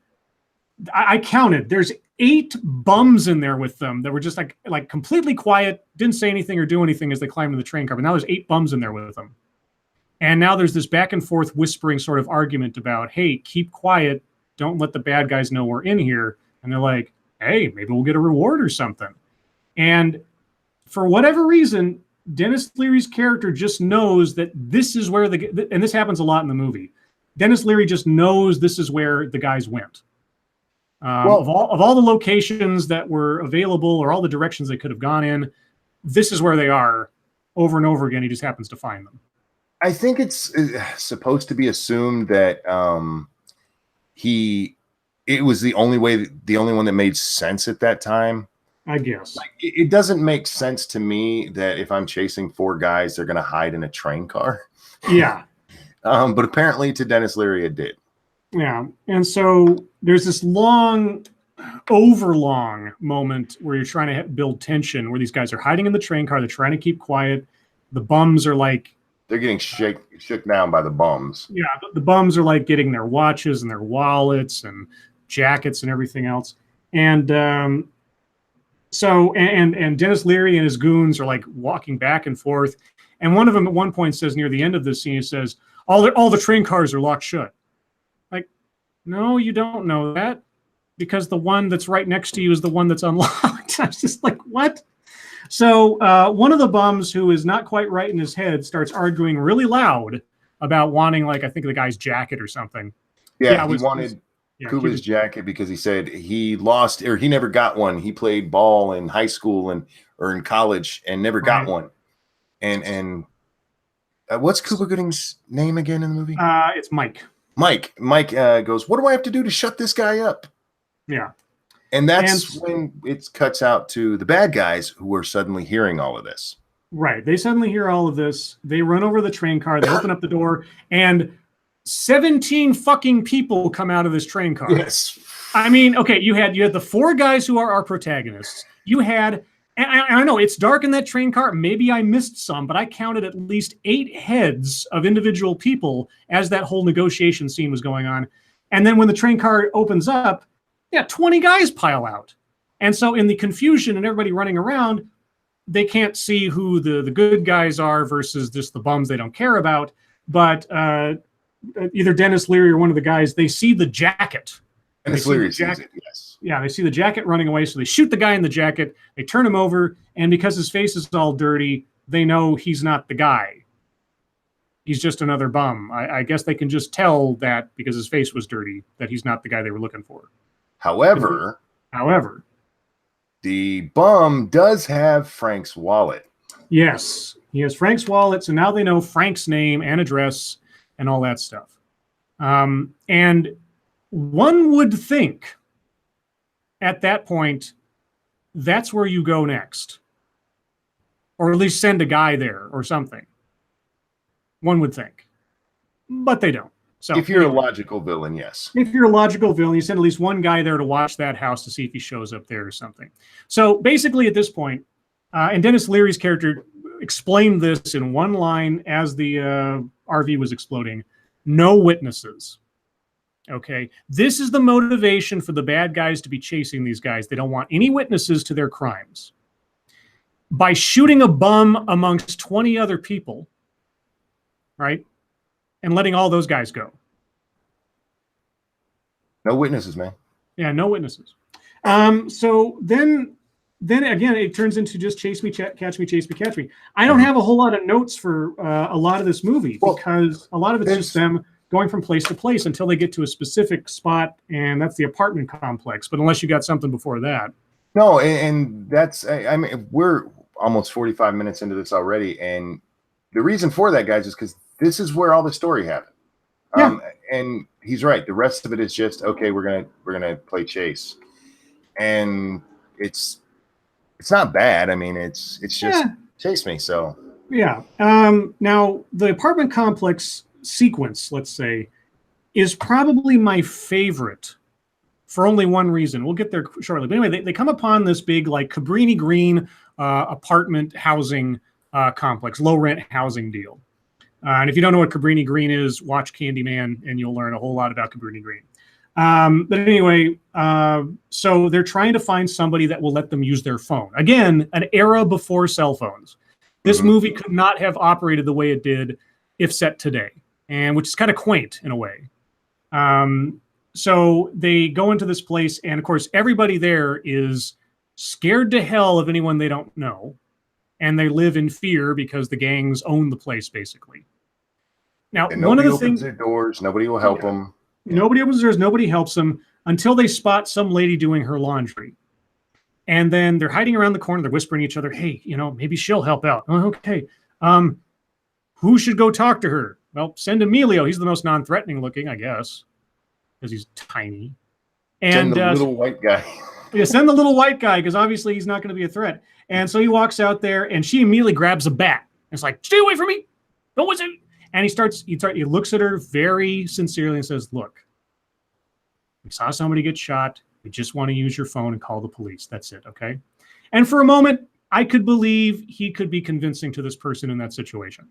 I counted. There's 8 bums in there with them that were just like completely quiet, didn't say anything or do anything as they climbed in the train car. But now there's 8 bums in there with them. And now there's this back and forth whispering sort of argument about, hey, keep quiet. Don't let the bad guys know we're in here. And they're like, hey, maybe we'll get a reward or something. And for whatever reason, Dennis Leary's character just knows that this is where and this happens a lot in the movie. Dennis Leary just knows this is where the guys went. Of all the locations that were available or all the directions they could have gone in, this is where they are over and over again. He just happens to find them. I think it's supposed to be assumed that it was the only one that made sense at that time. I guess. Like, it doesn't make sense to me that if I'm chasing 4 guys, they're going to hide in a train car. Yeah. But apparently to Dennis Leary, it did. Yeah. And so there's this overlong moment where you're trying to build tension, where these guys are hiding in the train car. They're trying to keep quiet. The bums are like... They're getting shook down by the bums. Yeah, the bums are like getting their watches and their wallets and jackets and everything else. And so Dennis Leary and his goons are like walking back and forth. And one of them at one point says near the end of this scene, he says, all the train cars are locked shut. Like, no, you don't know that, because the one that's right next to you is the one that's unlocked. I was just like, what? So one of the bums, who is not quite right in his head, starts arguing really loud about wanting, like, I think the guy's jacket or something. Yeah, he wanted Cuba's jacket because he said he lost, or he never got one. He played ball in high school or in college and never got one. And what's Cuba Gooding's name again in the movie? It's Mike. Mike goes, what do I have to do to shut this guy up? Yeah. And that's when it cuts out to the bad guys who are suddenly hearing all of this. Right. They suddenly hear all of this. They run over the train car. They open up the door, and 17 fucking people come out of this train car. Yes. I mean, okay, you had the 4 guys who are our protagonists. You had, and I know it's dark in that train car. Maybe I missed some, but I counted at least 8 heads of individual people as that whole negotiation scene was going on. And then when the train car opens up, 20 guys pile out. And so in the confusion and everybody running around, they can't see who the good guys are versus just the bums they don't care about. But either Dennis Leary or one of the guys, they see the jacket. Dennis Leary sees it, yes. Yeah, they see the jacket running away, so they shoot the guy in the jacket. They turn him over, and because his face is all dirty, they know he's not the guy. He's just another bum. I guess they can just tell that because his face was dirty, that he's not the guy they were looking for. However, the bum does have Frank's wallet. Yes, he has Frank's wallet, so now they know Frank's name and address and all that stuff. And one would think at that point, that's where you go next. Or at least send a guy there or something. One would think. But they don't. So if you're a logical villain, yes. If you're a logical villain, you send at least one guy there to watch that house to see if he shows up there or something. So basically at this point, and Dennis Leary's character explained this in one line as the RV was exploding. No witnesses. Okay. This is the motivation for the bad guys to be chasing these guys. They don't want any witnesses to their crimes. By shooting a bum amongst 20 other people, right? And letting all those guys go. No witnesses, man. Yeah, no witnesses. So then again, it turns into just chase me, catch me, chase me, catch me. I don't have a whole lot of notes for a lot of this movie because a lot of it's just them going from place to place until they get to a specific spot, and that's the apartment complex. But unless you got something before that. No, and that's, I mean, we're almost 45 minutes into this already, and the reason for that, guys, is because this is where all the story happened. Yeah. And he's right. The rest of it is just, okay, we're gonna play chase, and it's not bad. I mean, it's just chase me. So yeah. Now the apartment complex sequence, let's say, is probably my favorite for only one reason. We'll get there shortly. But anyway, they come upon this big like Cabrini Green apartment housing complex, low rent housing deal. And if you don't know what Cabrini Green is, watch Candyman and you'll learn a whole lot about Cabrini Green. But anyway, so they're trying to find somebody that will let them use their phone. Again, an era before cell phones. This movie could not have operated the way it did if set today, and which is kind of quaint in a way. So they go into this place, and of course, everybody there is scared to hell of anyone they don't know, and they live in fear because the gangs own the place, basically. Now, and one of the opens things, their doors, nobody will help them. Nobody opens doors, nobody helps them until they spot some lady doing her laundry. And then they're hiding around the corner, they're whispering to each other, hey, maybe she'll help out. Oh, okay. Who should go talk to her? Well, send Emilio. He's the most non-threatening looking, I guess, because he's tiny. And send the little white guy. Yeah, send the little white guy, because obviously he's not going to be a threat. And so he walks out there, and she immediately grabs a bat. It's like, stay away from me. Don't listen. And he looks at her very sincerely and says, look, we saw somebody get shot. We just want to use your phone and call the police. That's it, okay? And for a moment, I could believe he could be convincing to this person in that situation.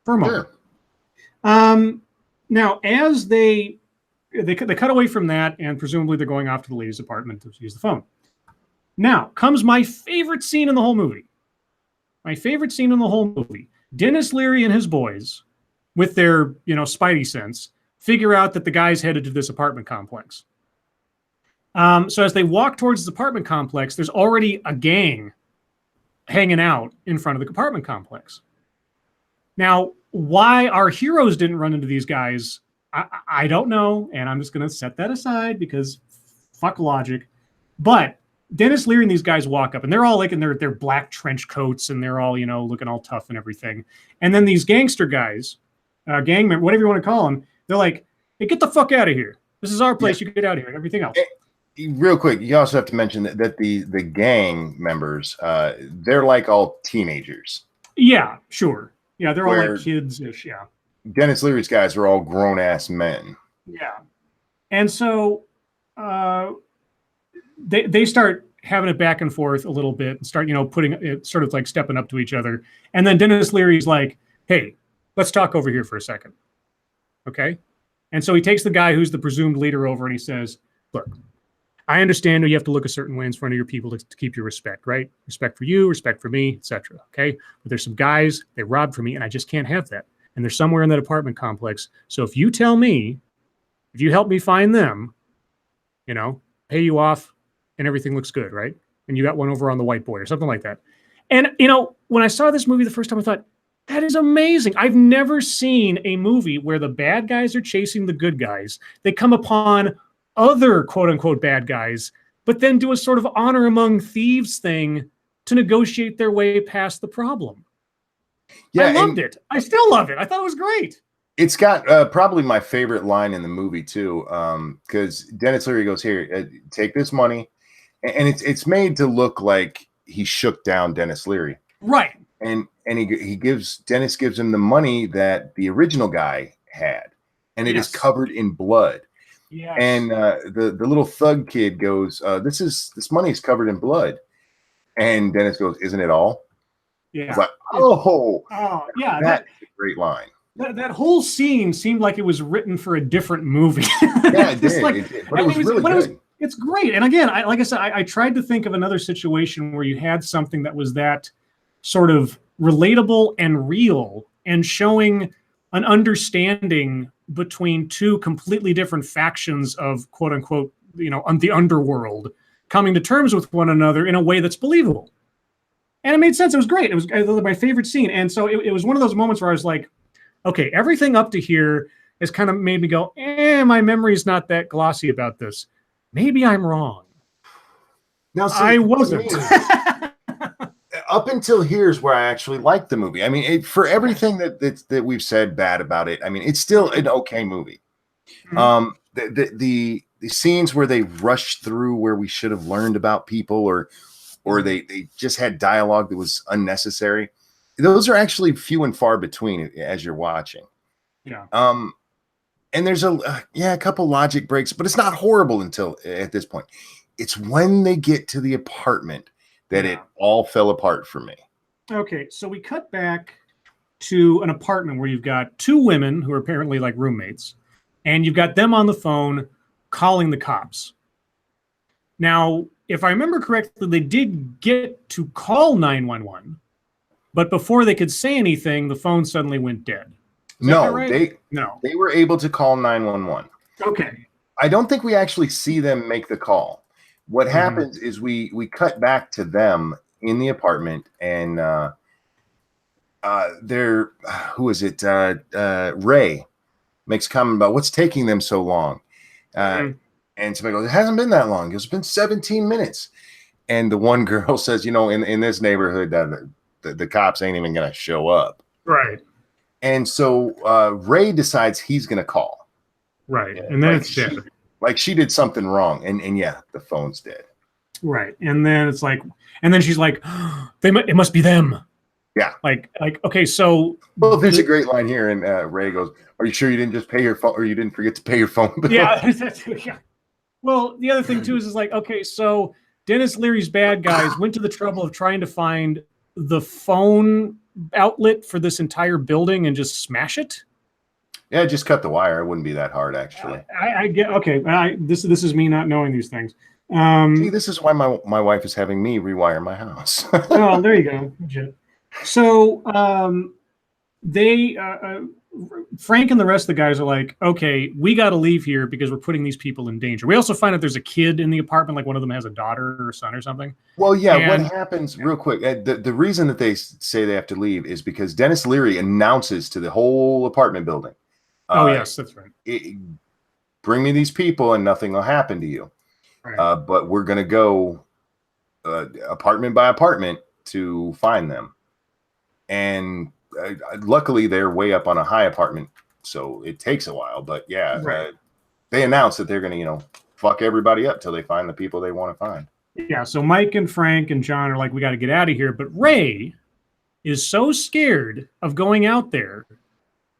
For a moment. Sure. Now, as they cut away from that, and presumably they're going off to the lady's apartment to use the phone. Now, comes my favorite scene in the whole movie. My favorite scene in the whole movie. Dennis Leary and his boys, with their, spidey sense, figure out that the guy's headed to this apartment complex. So as they walk towards this apartment complex, there's already a gang hanging out in front of the apartment complex. Now, why our heroes didn't run into these guys, I don't know, and I'm just going to set that aside because fuck logic. But Dennis Leary and these guys walk up, and they're all like in their black trench coats, and they're all, looking all tough and everything. And then these gangster guys, gang members, whatever you want to call them, they're like, hey, get the fuck out of here. This is our place. You get out of here and everything else. real quick, you also have to mention that the gang members, they're like all teenagers. Yeah, sure. Yeah, they're all like Where kids-ish. Yeah. Dennis Leary's guys are all grown ass men. Yeah. And so uh, they start having it back and forth a little bit and start, putting it sort of like stepping up to each other. And then Dennis Leary's like, hey, let's talk over here for a second. Okay. And so he takes the guy who's the presumed leader over and he says, look, I understand you have to look a certain way in front of your people to keep your respect, right? Respect for you, respect for me, etc. Okay. But there's some guys, they robbed from me and I just can't have that. And they're somewhere in that apartment complex. So if you tell me, if you help me find them, pay you off and everything looks good, right? And you got one over on the white boy or something like that. And, when I saw this movie the first time, I thought, that is amazing. I've never seen a movie where the bad guys are chasing the good guys. They come upon other quote unquote bad guys, but then do a sort of honor among thieves thing to negotiate their way past the problem. Yeah, I loved it. I still love it. I thought it was great. It's got probably my favorite line in the movie too, because Dennis Leary goes, here, take this money, and it's made to look like he shook down Dennis Leary, right? And Dennis gives him the money that the original guy had, and it is covered in blood. Yeah. And the little thug kid goes, this money is covered in blood, and Dennis goes, isn't it all? Yeah. It's like, oh yeah, that's a great line. That whole scene seemed like it was written for a different movie. Yeah, it did. It did. But it was really good. It's great. And again, like I said, I tried to think of another situation where you had something that was that sort of relatable and real and showing an understanding between two completely different factions of quote unquote, the underworld coming to terms with one another in a way that's believable. And it made sense. It was great. It was my favorite scene. And so it was one of those moments where I was like, okay, everything up to here has kind of made me go, my memory's not that glossy about this. Maybe I'm wrong. Now, I wasn't. Up until here's where I actually liked the movie. I mean, for everything that we've said bad about it, I mean, it's still an okay movie. Mm-hmm. The scenes where they rushed through where we should have learned about people, or they just had dialogue that was unnecessary. Those are actually few and far between as you're watching. Yeah. And there's a couple logic breaks, but it's not horrible until at this point. It's when they get to the apartment that it all fell apart for me. Okay, so we cut back to an apartment where you've got two women who are apparently like roommates, and you've got them on the phone calling the cops. Now, if I remember correctly, they did get to call 911. But before they could say anything, the phone suddenly went dead. No, right? They were able to call 911. Okay. I don't think we actually see them make the call. What happens is we cut back to them in the apartment, and Ray makes a comment about what's taking them so long. And somebody goes, it hasn't been that long. It's been 17 minutes. And the one girl says, in this neighborhood, the cops ain't even going to show up. Right. And so Ray decides he's going to call. Right. And then it's dead. Like she did something wrong. And yeah, the phone's dead. Right. And then it's like, and then she's like, it must be them. Yeah. Like, okay, so. Well, there's a great line here. And Ray goes, are you sure you didn't just pay your phone, or you didn't forget to pay your phone bill? Yeah. Well, the other thing too is like, okay, so Dennis Leary's bad guys went to the trouble of trying to find the phone outlet for this entire building and just smash it. Yeah, just cut the wire. It wouldn't be that hard, actually. I get okay. This is me not knowing these things. See, this is why my wife is having me rewire my house. Oh, there you go. Legit. So they Frank and the rest of the guys are like, okay, we got to leave here because we're putting these people in danger. We also find out there's a kid in the apartment, like one of them has a daughter or son or something. Well, yeah, what happens real quick, the reason that they say they have to leave is because Dennis Leary announces to the whole apartment building. Yes, that's right. Bring me these people and nothing will happen to you. Right. But we're going to go apartment by apartment to find them. And luckily, they're way up on a high apartment, so it takes a while. But yeah, right. They announced that they're going to, fuck everybody up till they find the people they want to find. Yeah, so Mike and Frank and John are like, we got to get out of here. But Ray is so scared of going out there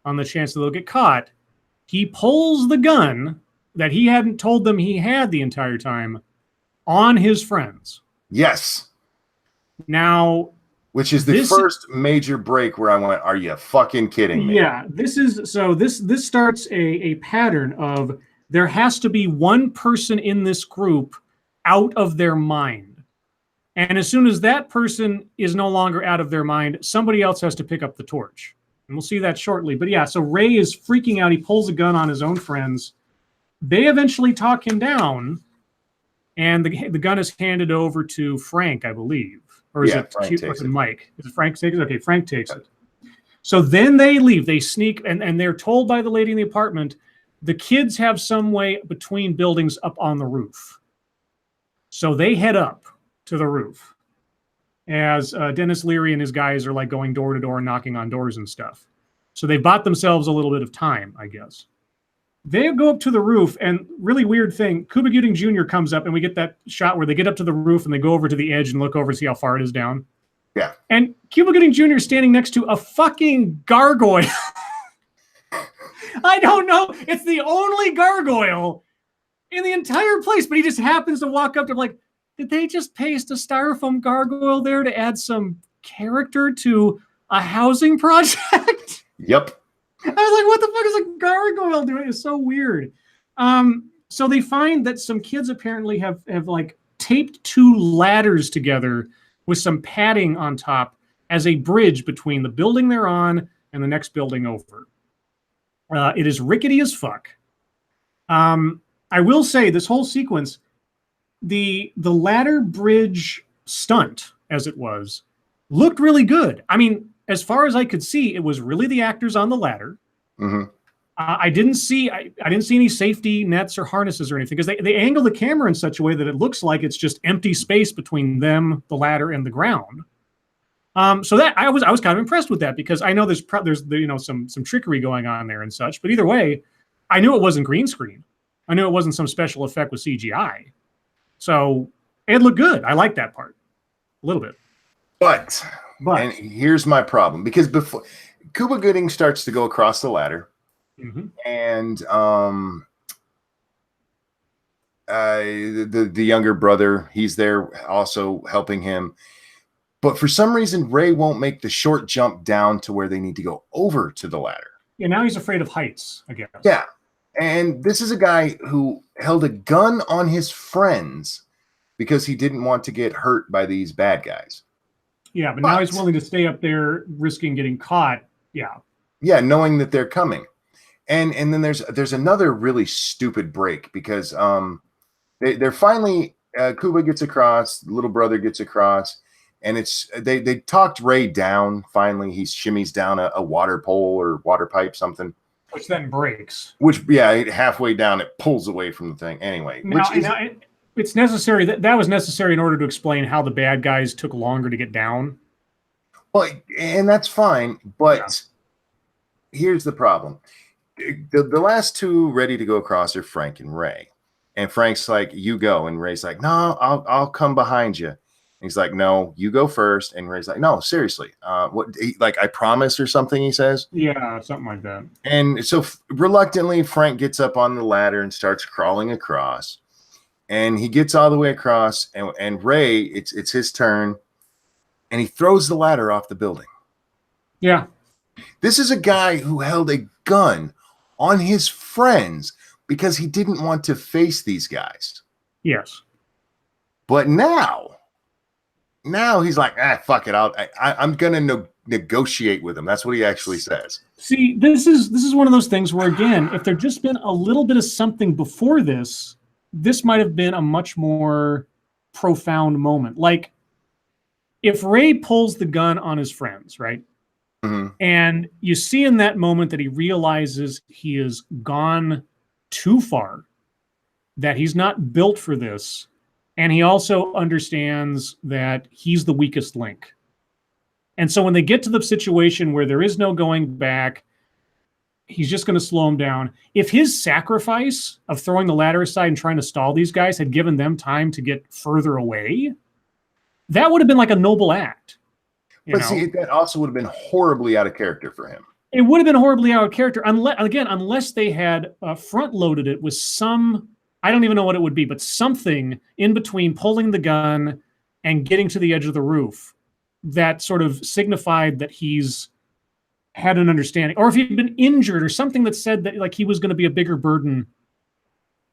on the chance that they'll get caught, he pulls the gun that he hadn't told them he had the entire time on his friends. Yes. Now, which is the first major break where I went, are you fucking kidding me? Yeah, this starts a pattern of there has to be one person in this group out of their mind. And as soon as that person is no longer out of their mind, somebody else has to pick up the torch. And we'll see that shortly. But yeah, so Ray is freaking out. He pulls a gun on his own friends. They eventually talk him down, and the gun is handed over to Frank, I believe. Or is it Mike? Is it Frank takes it? Okay, Frank takes it. So then they leave. They sneak, and they're told by the lady in the apartment, the kids have some way between buildings up on the roof. So they head up to the roof as Dennis Leary and his guys are like going door to door and knocking on doors and stuff. So they bought themselves a little bit of time, I guess. They go up to the roof, and really weird thing, Cuba Gooding Jr. comes up, and we get that shot where they get up to the roof and they go over to the edge and look over and see how far it is down. Yeah. And Cuba Gooding Jr. is standing next to a fucking gargoyle. I don't know. It's the only gargoyle in the entire place, but he just happens to walk up to like, did they just paste a styrofoam gargoyle there to add some character to a housing project? Yep. I was like, what the fuck is a gargoyle doing? It's so weird. So they find that some kids apparently have like taped two ladders together with some padding on top as a bridge between the building they're on and the next building over. It is rickety as fuck. I will say this whole sequence, the ladder bridge stunt, as it was, looked really good. I mean, as far as I could see, it was really the actors on the ladder. Mm-hmm. I didn't see any safety nets or harnesses or anything because they angle the camera in such a way that it looks like it's just empty space between them, the ladder, and the ground. So that I was kind of impressed with that because I know there's some trickery going on there and such. But either way, I knew it wasn't green screen. I knew it wasn't some special effect with CGI. So it looked good. I like that part a little bit. But and here's my problem, because before Cuba Gooding starts to go across the ladder, mm-hmm. and the younger brother, he's there also helping him. But for some reason, Ray won't make the short jump down to where they need to go over to the ladder. Yeah, now he's afraid of heights, I guess. Yeah. And this is a guy who held a gun on his friends because he didn't want to get hurt by these bad guys. Yeah, but now he's willing to stay up there, risking getting caught. Yeah. Yeah, knowing that they're coming. And then there's another really stupid break because they're finally Cuba gets across, the little brother gets across, and it's they talked Ray down. Finally, he shimmies down a water pole or water pipe, something. Which then breaks. Which, yeah, halfway down, it pulls away from the thing. Anyway, it's necessary. That was necessary in order to explain how the bad guys took longer to get down. Well, and that's fine, but here's the problem. The last two ready to go across are Frank and Ray. And Frank's like, you go. And Ray's like, no, I'll come behind you. And he's like, no, you go first. And Ray's like, no, seriously. Like, I promise or something, he says. Yeah, something like that. And so reluctantly, Frank gets up on the ladder and starts crawling across. And he gets all the way across. And Ray, it's his turn. And he throws the ladder off the building. Yeah. This is a guy who held a gun on his friends because he didn't want to face these guys. Yes. But now he's like, fuck it. I'm going to negotiate with him. That's what he actually says. See, this is one of those things where, again, if there'd just been a little bit of something before this might have been a much more profound moment. Like, if Ray pulls the gun on his friends, right? Mm-hmm. And you see in that moment that he realizes he has gone too far, that he's not built for this. And he also understands that he's the weakest link. And so when they get to the situation where there is no going back, he's just going to slow him down. If his sacrifice of throwing the ladder aside and trying to stall these guys had given them time to get further away, that would have been like a noble act. But see, that also would have been horribly out of character for him. It would have been horribly out of character, unless they had front-loaded it with some, I don't even know what it would be, but something in between pulling the gun and getting to the edge of the roof that sort of signified that he's had an understanding. Or if he'd been injured or something that said that like he was going to be a bigger burden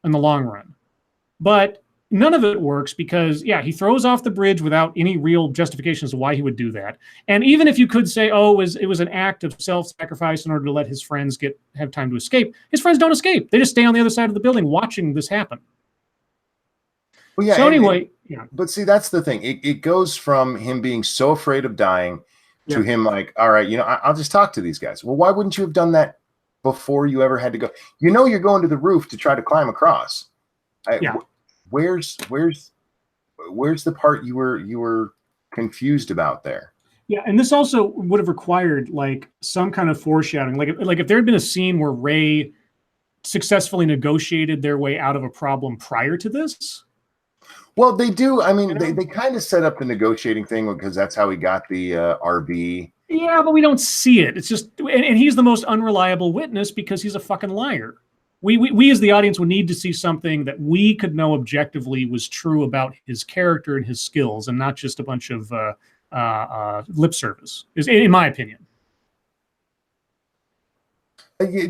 in the long run. But none of it works because, yeah, he throws off the bridge without any real justification as to why he would do that. And even if you could say, oh, it was an act of self-sacrifice in order to let his friends have time to escape, his friends don't escape. They just stay on the other side of the building watching this happen. Well, yeah. So anyway, yeah. But see, that's the thing. It goes from him being so afraid of dying to him like, all right, I'll just talk to these guys. Well, why wouldn't you have done that before you ever had to go? You're going to the roof to try to climb across. Where's the part you were confused about there? Yeah, and this also would have required like some kind of foreshadowing. Like if there had been a scene where Ray successfully negotiated their way out of a problem prior to this. Well, they do. I mean, they kind of set up the negotiating thing because that's how he got the RV. Yeah, but we don't see it. It's just, and he's the most unreliable witness because he's a fucking liar. We as the audience would need to see something that we could know objectively was true about his character and his skills, and not just a bunch of lip service. Is in my opinion.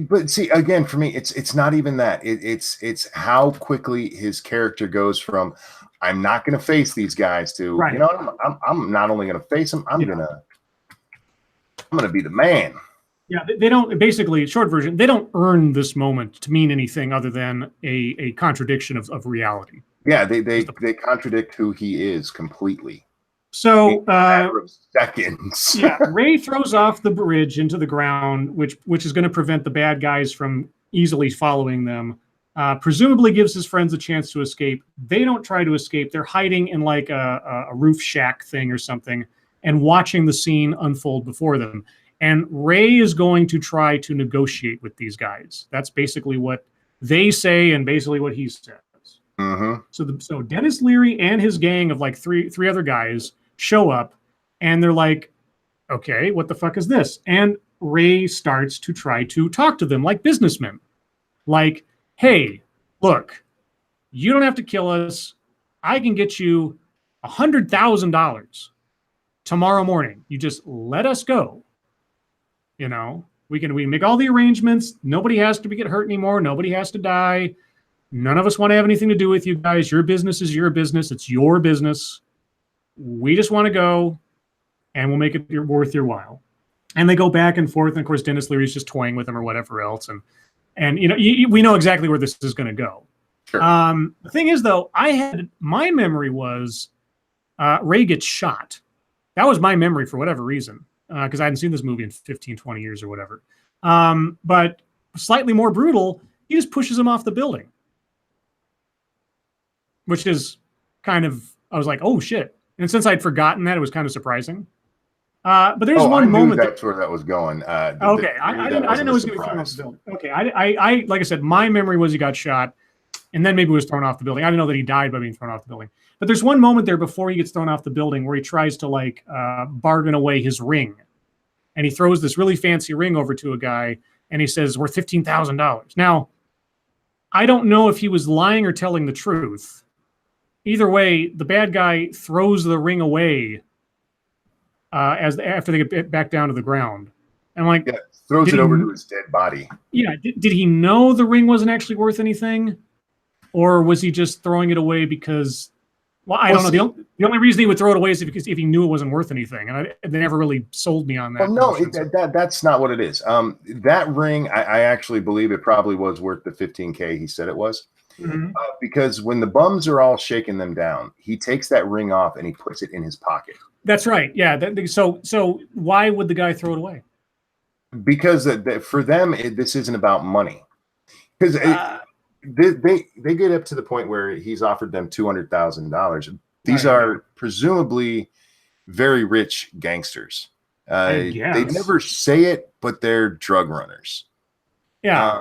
But see, again, for me, it's not even that. It's how quickly his character goes from I'm not going to face these guys to right. I'm not only going to face them, I'm gonna be the man. Yeah, they don't, basically, short version, they don't earn this moment to mean anything other than a contradiction of reality. Yeah, they contradict who he is completely. So, in a matter of seconds. Yeah, Ray throws off the bridge into the ground, which is going to prevent the bad guys from easily following them. Presumably gives his friends a chance to escape. They don't try to escape. They're hiding in like a roof shack thing or something and watching the scene unfold before them. And Ray is going to try to negotiate with these guys. That's basically what they say and basically what he says. Mm-hmm. So Dennis Leary and his gang of like three other guys show up, and they're like, okay, what the fuck is this? And Ray starts to try to talk to them like businessmen. Like, hey, look, you don't have to kill us. I can get you $100,000 tomorrow morning. You just let us go. We can make all the arrangements. Nobody has to get hurt anymore. Nobody has to die. None of us want to have anything to do with you guys. Your business is your business. It's your business. We just want to go, and we'll make it worth your while. And they go back and forth. And of course, Dennis Leary's just toying with him or whatever else. And we know exactly where this is going to go. Sure. The thing is, though, my memory was Ray gets shot. That was my memory for whatever reason, because I hadn't seen this movie in 15, 20 years or whatever. But slightly more brutal, he just pushes him off the building. Which is kind of, I was like, oh, shit. And since I'd forgotten that, it was kind of surprising. But there's one moment. That's where that was going. Okay, I didn't know he was going to be thrown off the building. Okay, I like I said, my memory was he got shot, and then maybe he was thrown off the building. I didn't know that he died by being thrown off the building. But there's one moment there before he gets thrown off the building where he tries to bargain away his ring. And he throws this really fancy ring over to a guy, and he says, worth $15,000. Now, I don't know if he was lying or telling the truth. Either way, the bad guy throws the ring away after they get back down to the ground. And I'm like, throws it over to his dead body. Yeah. Did he know the ring wasn't actually worth anything? Or was he just throwing it away because, I don't know. The only reason he would throw it away is if he knew it wasn't worth anything. And they never really sold me on that. Well, no, that's not what it is. That ring, I actually believe it probably was worth the $15K he said it was. Mm-hmm. Because when the bums are all shaking them down, he takes that ring off and he puts it in his pocket. That's right. Yeah. So why would the guy throw it away? Because for them, this isn't about money. Because they get up to the point where he's offered them $200,000. These are presumably very rich gangsters. They never say it, but they're drug runners. Yeah.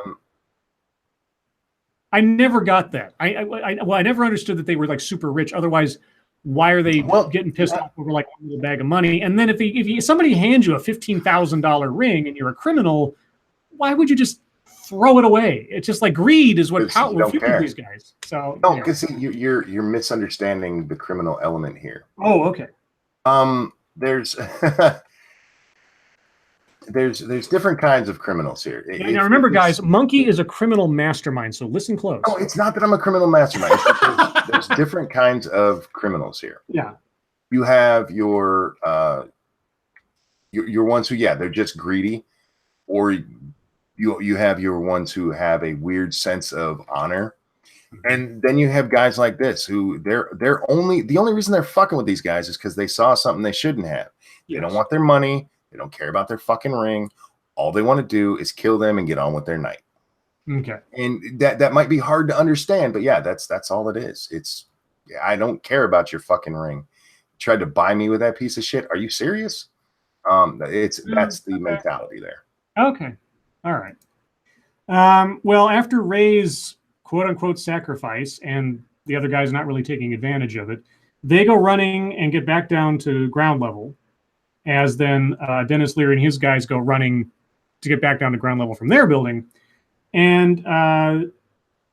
I never got that. I never understood that they were like super rich. Otherwise, why are they getting pissed off over like a little bag of money? And then if somebody hands you a $15,000 ring and you're a criminal, why would you just throw it away? It's just like greed is what fuels these guys. So no, because you're misunderstanding the criminal element here. Oh, okay. There's there's different kinds of criminals here. Now remember, guys, Monkey is a criminal mastermind, so listen close. No, it's not that I'm a criminal mastermind. There's different kinds of criminals here. Yeah. You have your ones who, they're just greedy, or you have your ones who have a weird sense of honor. And then you have guys like this who the only reason they're fucking with these guys is because they saw something they shouldn't have. Yes. They don't want their money. They don't care about their fucking ring. All they want to do is kill them and get on with their night. Okay. And that might be hard to understand, but that's all it is. I don't care about your fucking ring. You tried to buy me with that piece of shit. Are you serious? That's the mentality there. Okay. All right. Well, after Ray's quote unquote sacrifice and the other guy's not really taking advantage of it, they go running and get back down to ground level. As then Dennis Leary and his guys go running to get back down to ground level from their building. And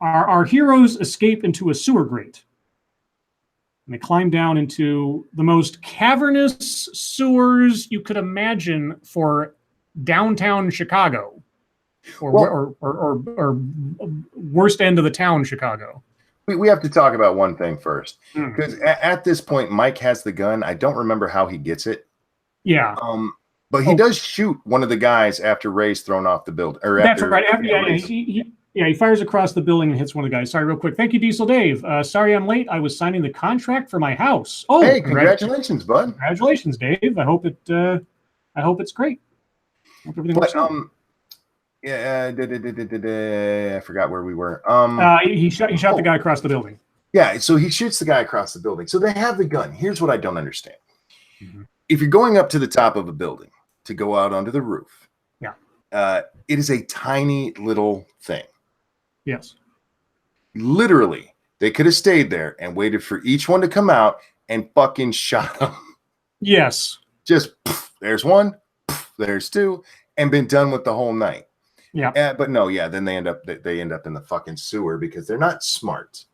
our heroes escape into a sewer grate. And they climb down into the most cavernous sewers you could imagine for downtown Chicago. Or worst end of the town, Chicago. We have to talk about one thing first. Because at this point, Mike has the gun. I don't remember how he gets it. Yeah. But he does shoot one of the guys after Ray's thrown off the building. That's right. He fires across the building and hits one of the guys. Sorry, real quick. Thank you, Diesel Dave. Sorry I'm late. I was signing the contract for my house. Oh, hey, congratulations, bud. Congratulations, Dave. I hope it's great. I hope everything works out. I forgot where we were. He shot the guy across the building. Yeah, so he shoots the guy across the building. So they have the gun. Here's what I don't understand. If you're going up to the top of a building to go out onto the roof, it is a tiny little thing. Yes. Literally, they could have stayed there and waited for each one to come out and fucking shot them. Yes. Just there's one, there's two, and been done with the whole night. Yeah. But no, then they end up in the fucking sewer because they're not smart.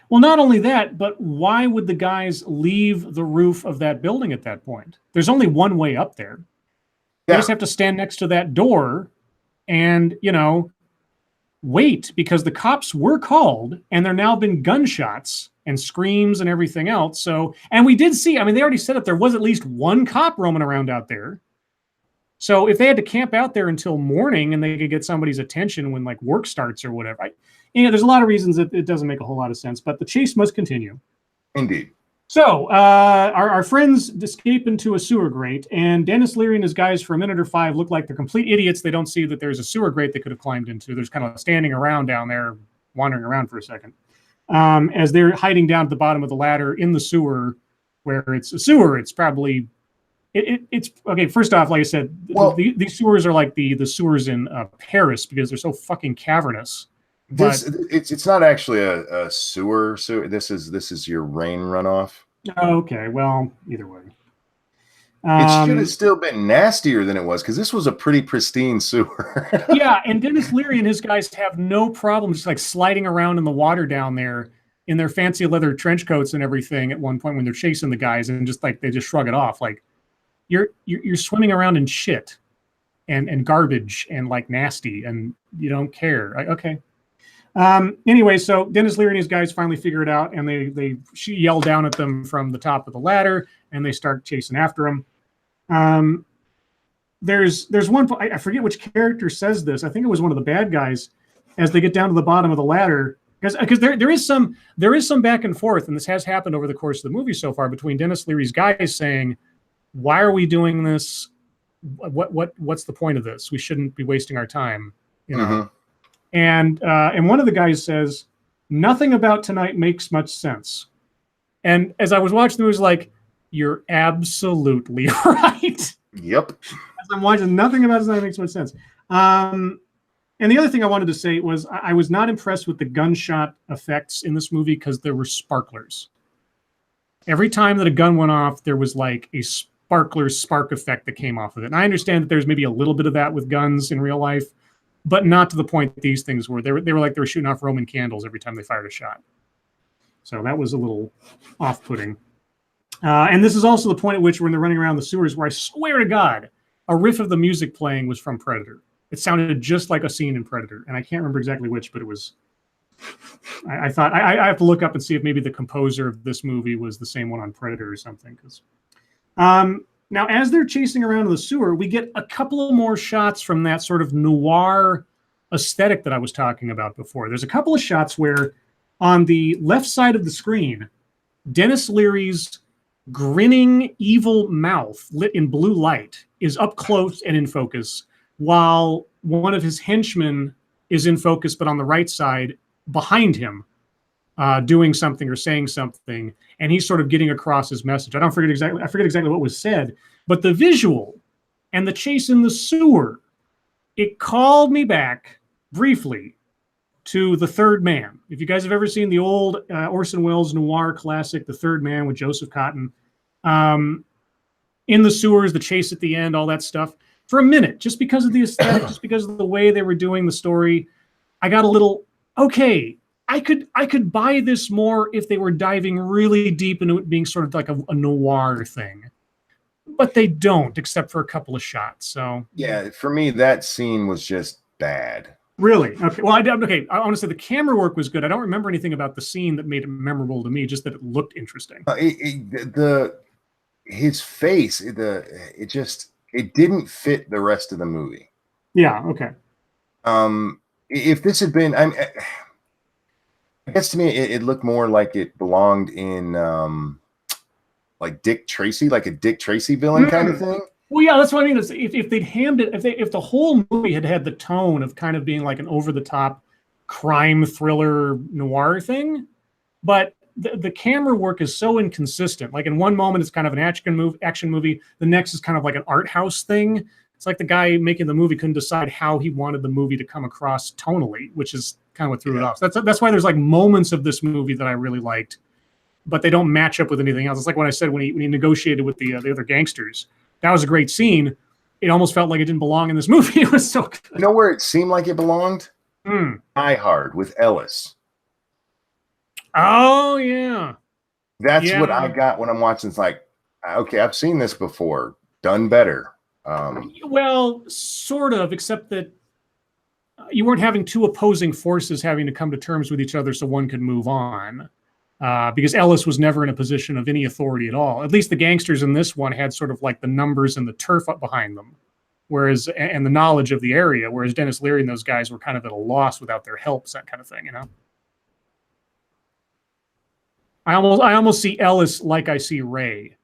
Well, not only that, but why would the guys leave the roof of that building at that point? There's only one way up there. They just have to stand next to that door and, wait, because the cops were called and there now been gunshots and screams and everything else. So, and we did see, they already said that there was at least one cop roaming around out there. So if they had to camp out there until morning and they could get somebody's attention when like work starts or whatever, there's a lot of reasons that it doesn't make a whole lot of sense, but the chase must continue. Indeed. So our friends escape into a sewer grate, and Dennis Leary and his guys for a minute or five look like they're complete idiots. They don't see that there's a sewer grate they could have climbed into. They're just kind of standing around down there, wandering around for a second. As they're hiding down at the bottom of the ladder in the sewer, where it's a sewer, it's probably... It's okay. First off, like I said, these sewers are like the sewers in Paris because they're so fucking cavernous. It's not actually a sewer. This is your rain runoff. Okay, well, either way, it should have still been nastier than it was because this was a pretty pristine sewer. Yeah, and Dennis Leary and his guys have no problem just like sliding around in the water down there in their fancy leather trench coats and everything. At one point when they're chasing the guys, and just like they just shrug it off like. You're swimming around in shit and garbage and like nasty and you don't care. Okay. Anyway, so Dennis Leary and his guys finally figure it out and they yell down at them from the top of the ladder and they start chasing after them. There's one, I forget which character says this. I think it was one of the bad guys as they get down to the bottom of the ladder. Because there is some back and forth, and this has happened over the course of the movie so far between Dennis Leary's guys saying, why are we doing this? What's the point of this? We shouldn't be wasting our time, And one of the guys says, nothing about tonight makes much sense. And as I was watching, it was like, you're absolutely right. Yep. As I'm watching, nothing about tonight makes much sense. And And the other thing I wanted to say was I was not impressed with the gunshot effects in this movie because there were sparklers. Every time that a gun went off, there was like a spark effect that came off of it. And I understand that there's maybe a little bit of that with guns in real life, but not to the point that these things were. They were like they were shooting off Roman candles every time they fired a shot. So that was a little off-putting. And this is also the point at which when they're running around the sewers where I swear to God, a riff of the music playing was from Predator. It sounded just like a scene in Predator. And I can't remember exactly which, but it was... I thought I have to look up and see if maybe the composer of this movie was the same one on Predator or something. Now, as they're chasing around in the sewer, we get a couple of more shots from that sort of noir aesthetic that I was talking about before. There's a couple of shots where on the left side of the screen, Dennis Leary's grinning evil mouth lit in blue light is up close and in focus, while one of his henchmen is in focus, but on the right side behind him, doing something or saying something, and he's sort of getting across his message. I forget exactly what was said, but the visual and the chase in the sewer, it called me back briefly to The Third Man. If you guys have ever seen the old Orson Welles noir classic, The Third Man with Joseph Cotten, in the sewers, the chase at the end, all that stuff, for a minute, just because of the aesthetic, just because of the way they were doing the story, I got a little, okay, I could buy this more if they were diving really deep into it being sort of like a noir thing. But they don't, except for a couple of shots. So yeah, for me, that scene was just bad. Really? Okay. Well, okay. I want to say the camera work was good. I don't remember anything about the scene that made it memorable to me, just that it looked interesting. His face, it didn't fit the rest of the movie. Yeah. Okay. If this had been, I guess to me, it looked more like it belonged in like Dick Tracy, like a Dick Tracy villain kind of thing. Well, yeah, that's what I mean. Is if they'd hammed it, if the whole movie had the tone of kind of being like an over-the-top crime thriller noir thing, but the camera work is so inconsistent. Like in one moment, it's kind of an action movie. The next is kind of like an art house thing. It's like the guy making the movie couldn't decide how he wanted the movie to come across tonally, which is kind of what threw it off. So that's why there's like moments of this movie that I really liked, but they don't match up with anything else. It's like when I said when he negotiated with the other gangsters. That was a great scene. It almost felt like it didn't belong in this movie. It was so good. You know where it seemed like it belonged? Die Hard with Ellis. Oh, yeah. That's what I got when I'm watching. It's like, okay, I've seen this before. Done better. Well, sort of, except that you weren't having two opposing forces having to come to terms with each other so one could move on. Because Ellis was never in a position of any authority at all. At least the gangsters in this one had sort of like the numbers and the turf up behind them, and the knowledge of the area, whereas Dennis Leary and those guys were kind of at a loss without their help, that kind of thing, you know? I almost see Ellis like I see Ray,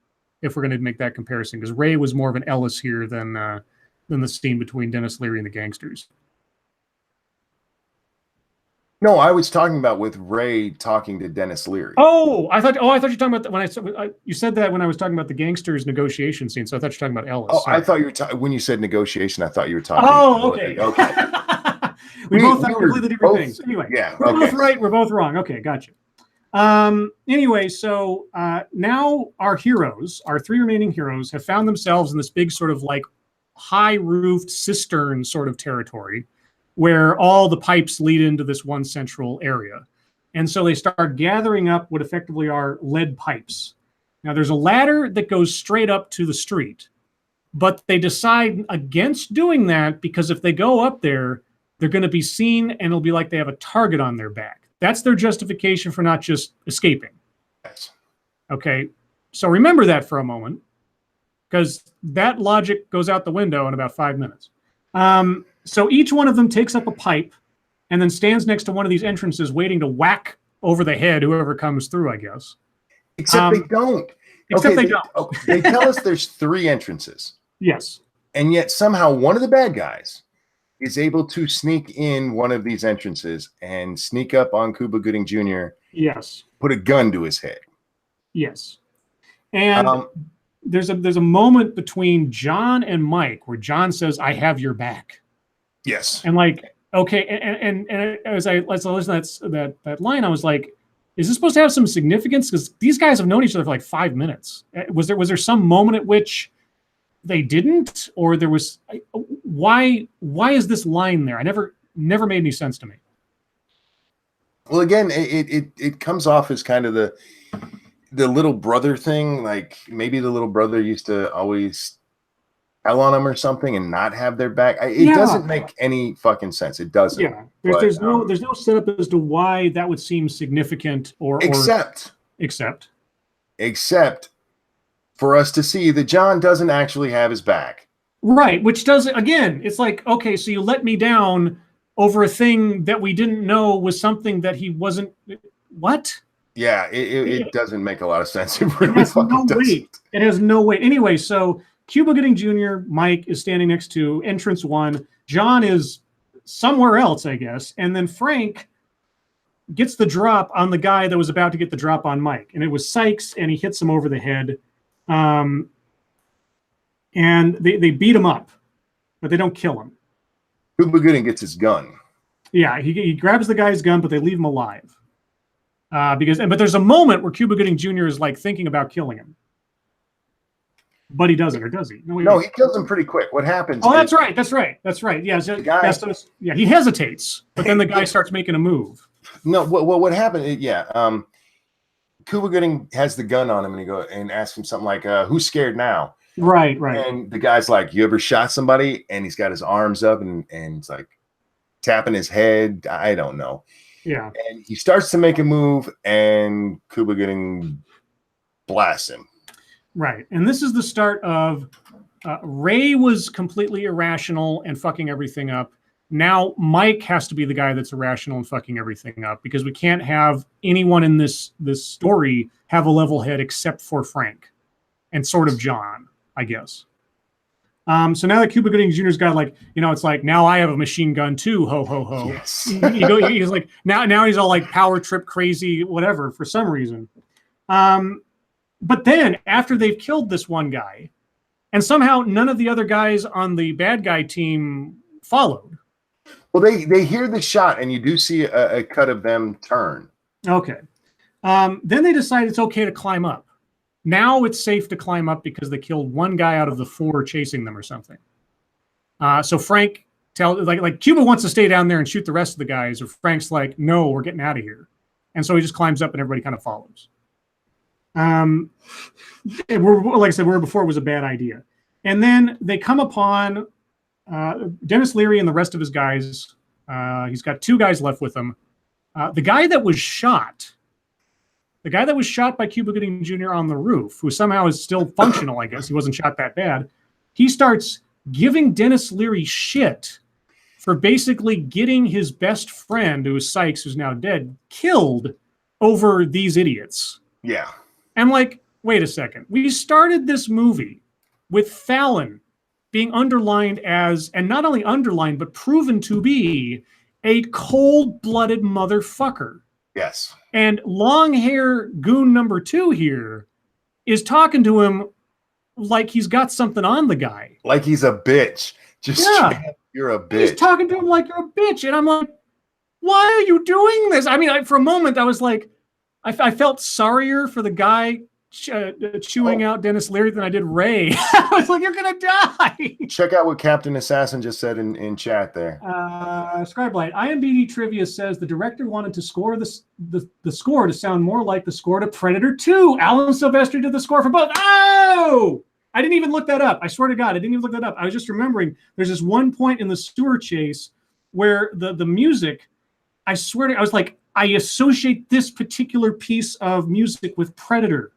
if we're going to make that comparison, because Ray was more of an Ellis here than the scene between Dennis Leary and the gangsters. No, I was talking about with Ray talking to Dennis Leary. I thought you were talking about when you said that when I was talking about the gangsters negotiation scene. So I thought you were talking about Ellis. Oh, sorry. I thought you were when you said negotiation. I thought you were talking. Oh, okay. we both thought completely different things. Anyway, yeah, we're both right. We're both wrong. Okay, gotcha. Anyway, so now our three remaining heroes, have found themselves in this big sort of like high-roofed cistern sort of territory, where all the pipes lead into this one central area. And so they start gathering up what effectively are lead pipes. Now there's a ladder that goes straight up to the street, but they decide against doing that because if they go up there, they're going to be seen and it'll be like they have a target on their back. That's their justification for not just escaping. Yes. Okay, so remember that for a moment, because that logic goes out the window in about 5 minutes. So each one of them takes up a pipe and then stands next to one of these entrances waiting to whack over the head whoever comes through, I guess. Except they don't. Except they don't. They tell us there's 3 entrances. Yes. And yet somehow one of the bad guys is able to sneak in one of these entrances and sneak up on Cuba Gooding Jr. Yes. Put a gun to his head. Yes. And there's a moment between John and Mike where John says, "I have your back." Yes. And like Okay, and as I listened to that line, I was like, is this supposed to have some significance? Because these guys have known each other for like 5 minutes. Was there some moment at which they didn't, or there was why is this line there? I never made any sense to me. Well, again, it comes off as kind of the little brother thing. Like maybe the little brother used to always tell on them or something and not have their back. It doesn't make any fucking sense. It doesn't. Yeah, there's no setup as to why that would seem significant except for us to see that John doesn't actually have his back. Right, which doesn't, again, it's like, okay, so you let me down over a thing that we didn't know was something that he wasn't. What? Yeah, it doesn't make a lot of sense. It really fucking doesn't. It has no weight. Anyway, so Cuba Gooding Jr., Mike is standing next to entrance 1. John is somewhere else, I guess. And then Frank gets the drop on the guy that was about to get the drop on Mike. And it was Sykes, and he hits him over the head. And they beat him up, but they don't kill him. Cuba Gooding gets his gun. Yeah, he grabs the guy's gun, but they leave him alive. But there's a moment where Cuba Gooding Jr. is like thinking about killing him. But he doesn't, or does he? No, he kills him pretty quick. What happens? Oh, that's right. Yeah, he hesitates, but then the guy starts making a move. No, what happened? Cuba Gooding has the gun on him, and he goes and asks him something like, "Who's scared now?" Right. And the guy's like, "You ever shot somebody?" And he's got his arms up, and it's like tapping his head. I don't know. Yeah. And he starts to make a move, and Cuba Gooding blasts him. Right. And this is the start of Ray was completely irrational and fucking everything up. Now Mike has to be the guy that's irrational and fucking everything up, because we can't have anyone in this story have a level head except for Frank and sort of John, I guess. So now that Cuba Gooding Jr.'s got like, it's like, now I have a machine gun too, ho, ho, ho. Yes. He's like, now he's all like power trip crazy, whatever, for some reason. But then after they've killed this one guy, and somehow none of the other guys on the bad guy team followed. Well, they hear the shot, and you do see a cut of them turn. Okay. Then they decide it's okay to climb up. Now it's safe to climb up because they killed one guy out of the 4 chasing them or something. So Frank like Cuba wants to stay down there and shoot the rest of the guys, or Frank's like, no, we're getting out of here. And so he just climbs up and everybody kind of follows. Like I said, where before it was a bad idea. And then they come upon Dennis Leary and the rest of his guys. He's got 2 guys left with him. The guy that was shot by Cuba Gooding Jr. on the roof, who somehow is still functional, I guess. He wasn't shot that bad. He starts giving Dennis Leary shit for basically getting his best friend, who is Sykes, who's now dead, killed over these idiots. Yeah. I'm like, wait a second. We started this movie with Fallon being underlined as, and not only underlined, but proven to be a cold-blooded motherfucker. Yes. And long hair goon number 2 here is talking to him like he's got something on the guy. Like he's a bitch. You're a bitch. He's talking to him like you're a bitch. And I'm like, why are you doing this? I mean, for a moment, I was like, I felt sorrier for the guy chewing out Dennis Leary than I did Ray. I was like, you're going to die. Check out what Captain Assassin just said in chat there. Scribelight, IMDb trivia says the director wanted to score the score to sound more like the score to Predator 2. Alan Silvestri did the score for both. Oh! I didn't even look that up. I swear to God, I didn't even look that up. I was just remembering there's this one point in the sewer chase where the music, I swear to, I was like, I associate this particular piece of music with Predator.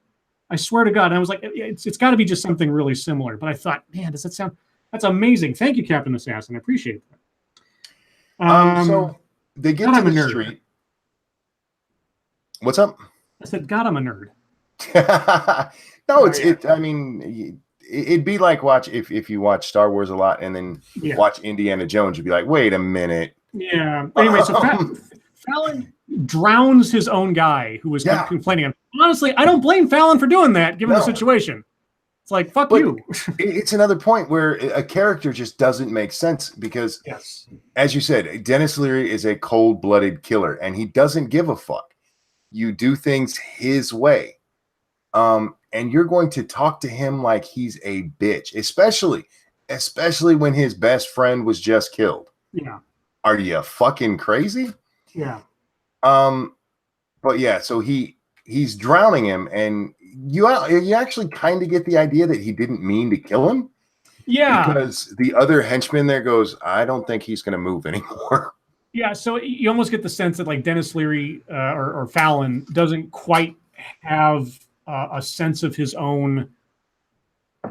I swear to God. And I was like, it's got to be just something really similar. But I thought, man, does that sound, that's amazing. Thank you, Captain Assassin. I appreciate that. So they get to the street. What's up? I said, God, I'm a nerd. No, I mean, it'd be like if you watch Star Wars a lot and then watch Indiana Jones, you'd be like, wait a minute. Yeah. Anyway, so Fallon drowns his own guy who was complaining. Honestly, I don't blame Fallon for doing that, given the situation. It's like, fuck But you. it's another point where a character just doesn't make sense because, Yes. as you said, Dennis Leary is a cold-blooded killer, and he doesn't give a fuck. You do things his way. And you're going to talk to him like he's a bitch, especially when his best friend was just killed. Yeah. Are you fucking crazy? Yeah. But yeah, so he's drowning him, and you actually kind of get the idea that he didn't mean to kill him. Yeah. Because the other henchman there goes, I don't think he's going to move anymore. Yeah, so you almost get the sense that like Dennis Leary or Fallon doesn't quite have a sense of his own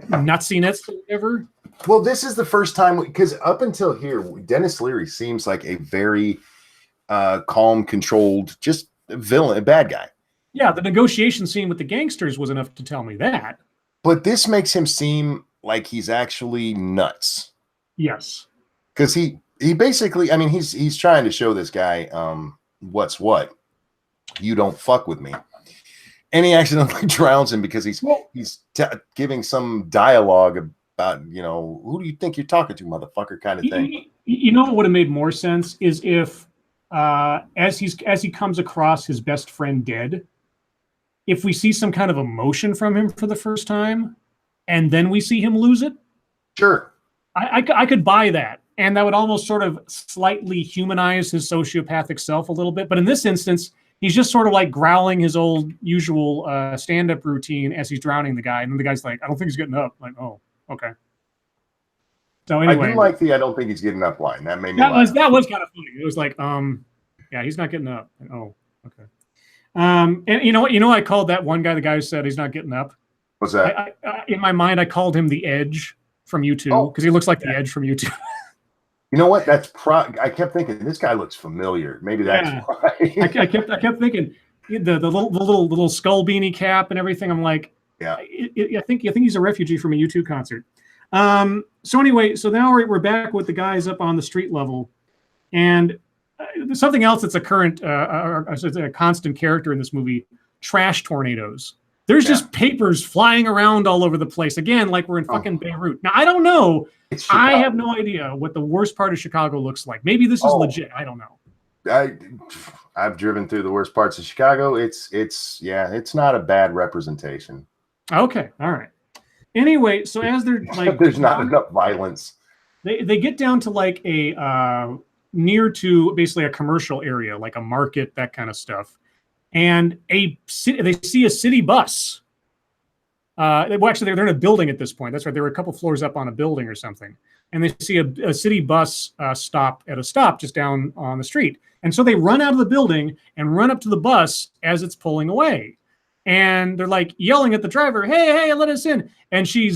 nutsiness or whatever. Well, this is the first time, because up until here, Dennis Leary seems like a very calm, controlled, just villain, a bad guy. Yeah, the negotiation scene with the gangsters was enough to tell me that. But this makes him seem like he's actually nuts. Yes. Because he basically, I mean, he's trying to show this guy what's what. You don't fuck with me. And he accidentally drowns him because he's giving some dialogue about, who do you think you're talking to, motherfucker, kind of thing. You know what would have made more sense is if as he comes across his best friend dead, if we see some kind of emotion from him for the first time, and then we see him lose it. Sure. I could buy that. And that would almost sort of slightly humanize his sociopathic self a little bit. But in this instance, he's just sort of like growling his old usual stand-up routine as he's drowning the guy. And then the guy's like, I don't think he's getting up. Like, oh, okay. So anyway. I do like the I don't think he's getting up line. That made me laugh. That was kind of funny. It was like, yeah, he's not getting up. Like, oh, okay. And you know what? I called that one guy, the guy who said he's not getting up. What's that? In my mind, I called him the Edge from U2 because he looks like the Edge from U2. You know what? I kept thinking this guy looks familiar. Maybe that's why. I kept thinking the little skull beanie cap and everything. I'm like, yeah. I think he's a refugee from a U2 concert. So anyway, so now we're back with the guys up on the street level, and something else that's a constant character in this movie: trash tornadoes. There's just papers flying around all over the place. Again, like we're in fucking Beirut. Now, I don't know. I have no idea what the worst part of Chicago looks like. Maybe this is legit. I don't know. I've driven through the worst parts of Chicago. It's not a bad representation. Okay. All right. Anyway, so as they're like, there's not enough violence. They get down to like a near to basically a commercial area, like a market, that kind of stuff. And they see a city bus. Actually, they're in a building at this point. That's right. They were a couple floors up on a building or something. And they see a city bus stop at a stop just down on the street. And so they run out of the building and run up to the bus as it's pulling away. And they're like yelling at the driver, hey, let us in. And she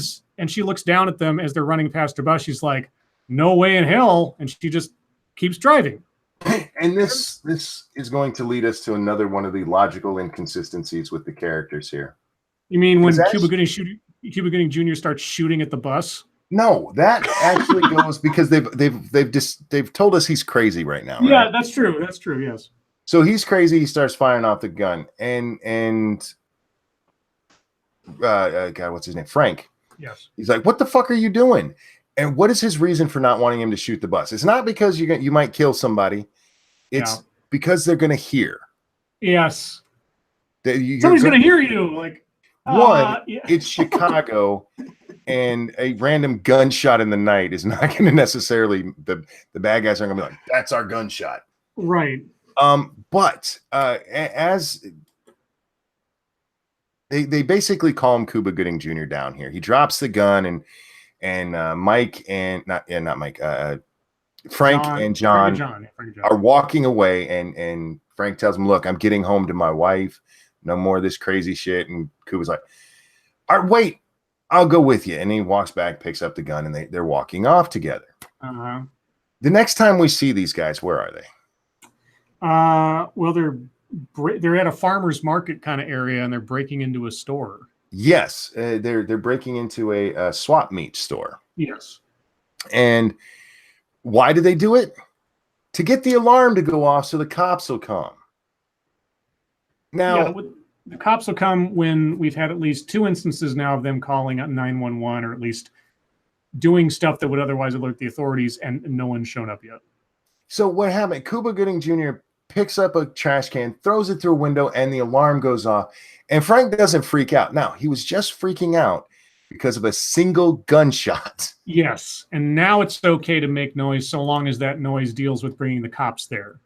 looks down at them as they're running past her bus. She's like, no way in hell. And she just keeps driving. And this is going to lead us to another one of the logical inconsistencies with the characters here. You mean when Cuba Gooding Jr. starts shooting at the bus? No, that actually goes because they've told us he's crazy right now. Right? Yeah, that's true. That's true. Yes. So he's crazy. He starts firing off the gun, and God, what's his name? Frank. Yes. He's like, "What the fuck are you doing?" And what is his reason for not wanting him to shoot the bus? It's not because you might kill somebody. It's because they're going to hear. Yes. Somebody's going to hear you. Like it's Chicago, and a random gunshot in the night is not going to necessarily the bad guys aren't going to be like, "That's our gunshot." Right. But as they basically call him Cuba Gooding Jr. down here. He drops the gun and Mike and not Mike, Frank and John are walking away, and Frank tells him, "Look, I'm getting home to my wife. No more of this crazy shit." And Cuba's like, "All right, wait, I'll go with you." And he walks back, picks up the gun, and they're walking off together. Uh-huh. The next time we see these guys, where are they? Well, they're at a farmer's market kind of area, and they're breaking into a store. Yes, they're breaking into a swap meet store. Yes. And why do they do it? To get the alarm to go off so the cops will come. Now, the cops will come when we've had at least 2 instances now of them calling 911, or at least doing stuff that would otherwise alert the authorities, and no one's shown up yet. So what happened? Cuba Gooding Jr. picks up a trash can, throws it through a window, and the alarm goes off. And Frank doesn't freak out. Now, he was just freaking out because of a single gunshot. Yes, and now it's okay to make noise so long as that noise deals with bringing the cops there.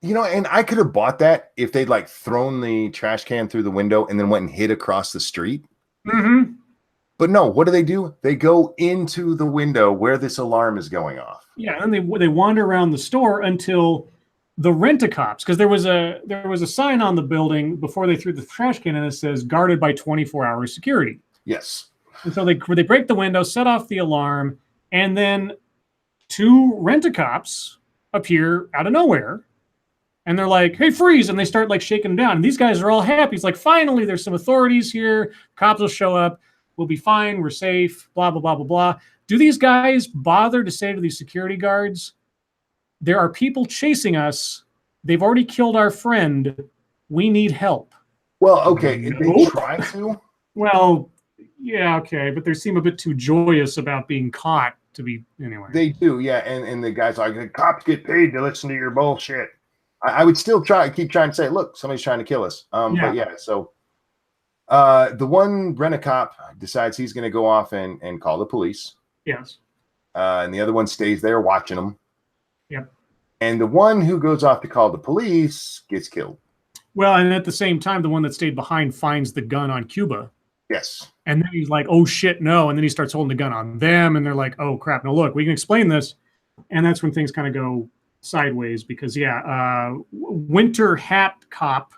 You know, and I could have bought that if they'd like thrown the trash can through the window and then went and hid across the street. Mm-hmm. But no, what do? They go into the window where this alarm is going off. Yeah, and they wander around the store until the rent-a-cops, because there was a sign on the building before they threw the trash can, and it says guarded by 24-hour security. Yes. And so they break the window, set off the alarm, and then 2 rent-a-cops appear out of nowhere. And they're like, hey, freeze. And they start like shaking them down. And these guys are all happy. It's like, finally, there's some authorities here. Cops will show up. We'll be fine. We're safe. Blah, blah, blah, blah, blah. Do these guys bother to say to these security guards, there are people chasing us. They've already killed our friend. We need help. Well, okay. They try to. Well, yeah, okay. But they seem a bit too joyous about being caught to be, anyway. They do, yeah. And the guy's like, the cops get paid to listen to your bullshit. I would still keep trying to say, look, somebody's trying to kill us. But yeah, so the one rent-a-cop decides he's going to go off and call the police. Yes. And the other one stays there watching them. Yep. And the one who goes off to call the police gets killed. Well, and at the same time, the one that stayed behind finds the gun on Cuba. Yes. And then he's like, oh, shit, no. And then he starts holding the gun on them. And they're like, oh, crap. No, look, we can explain this. And that's when things kind of go sideways because, winter hat cop.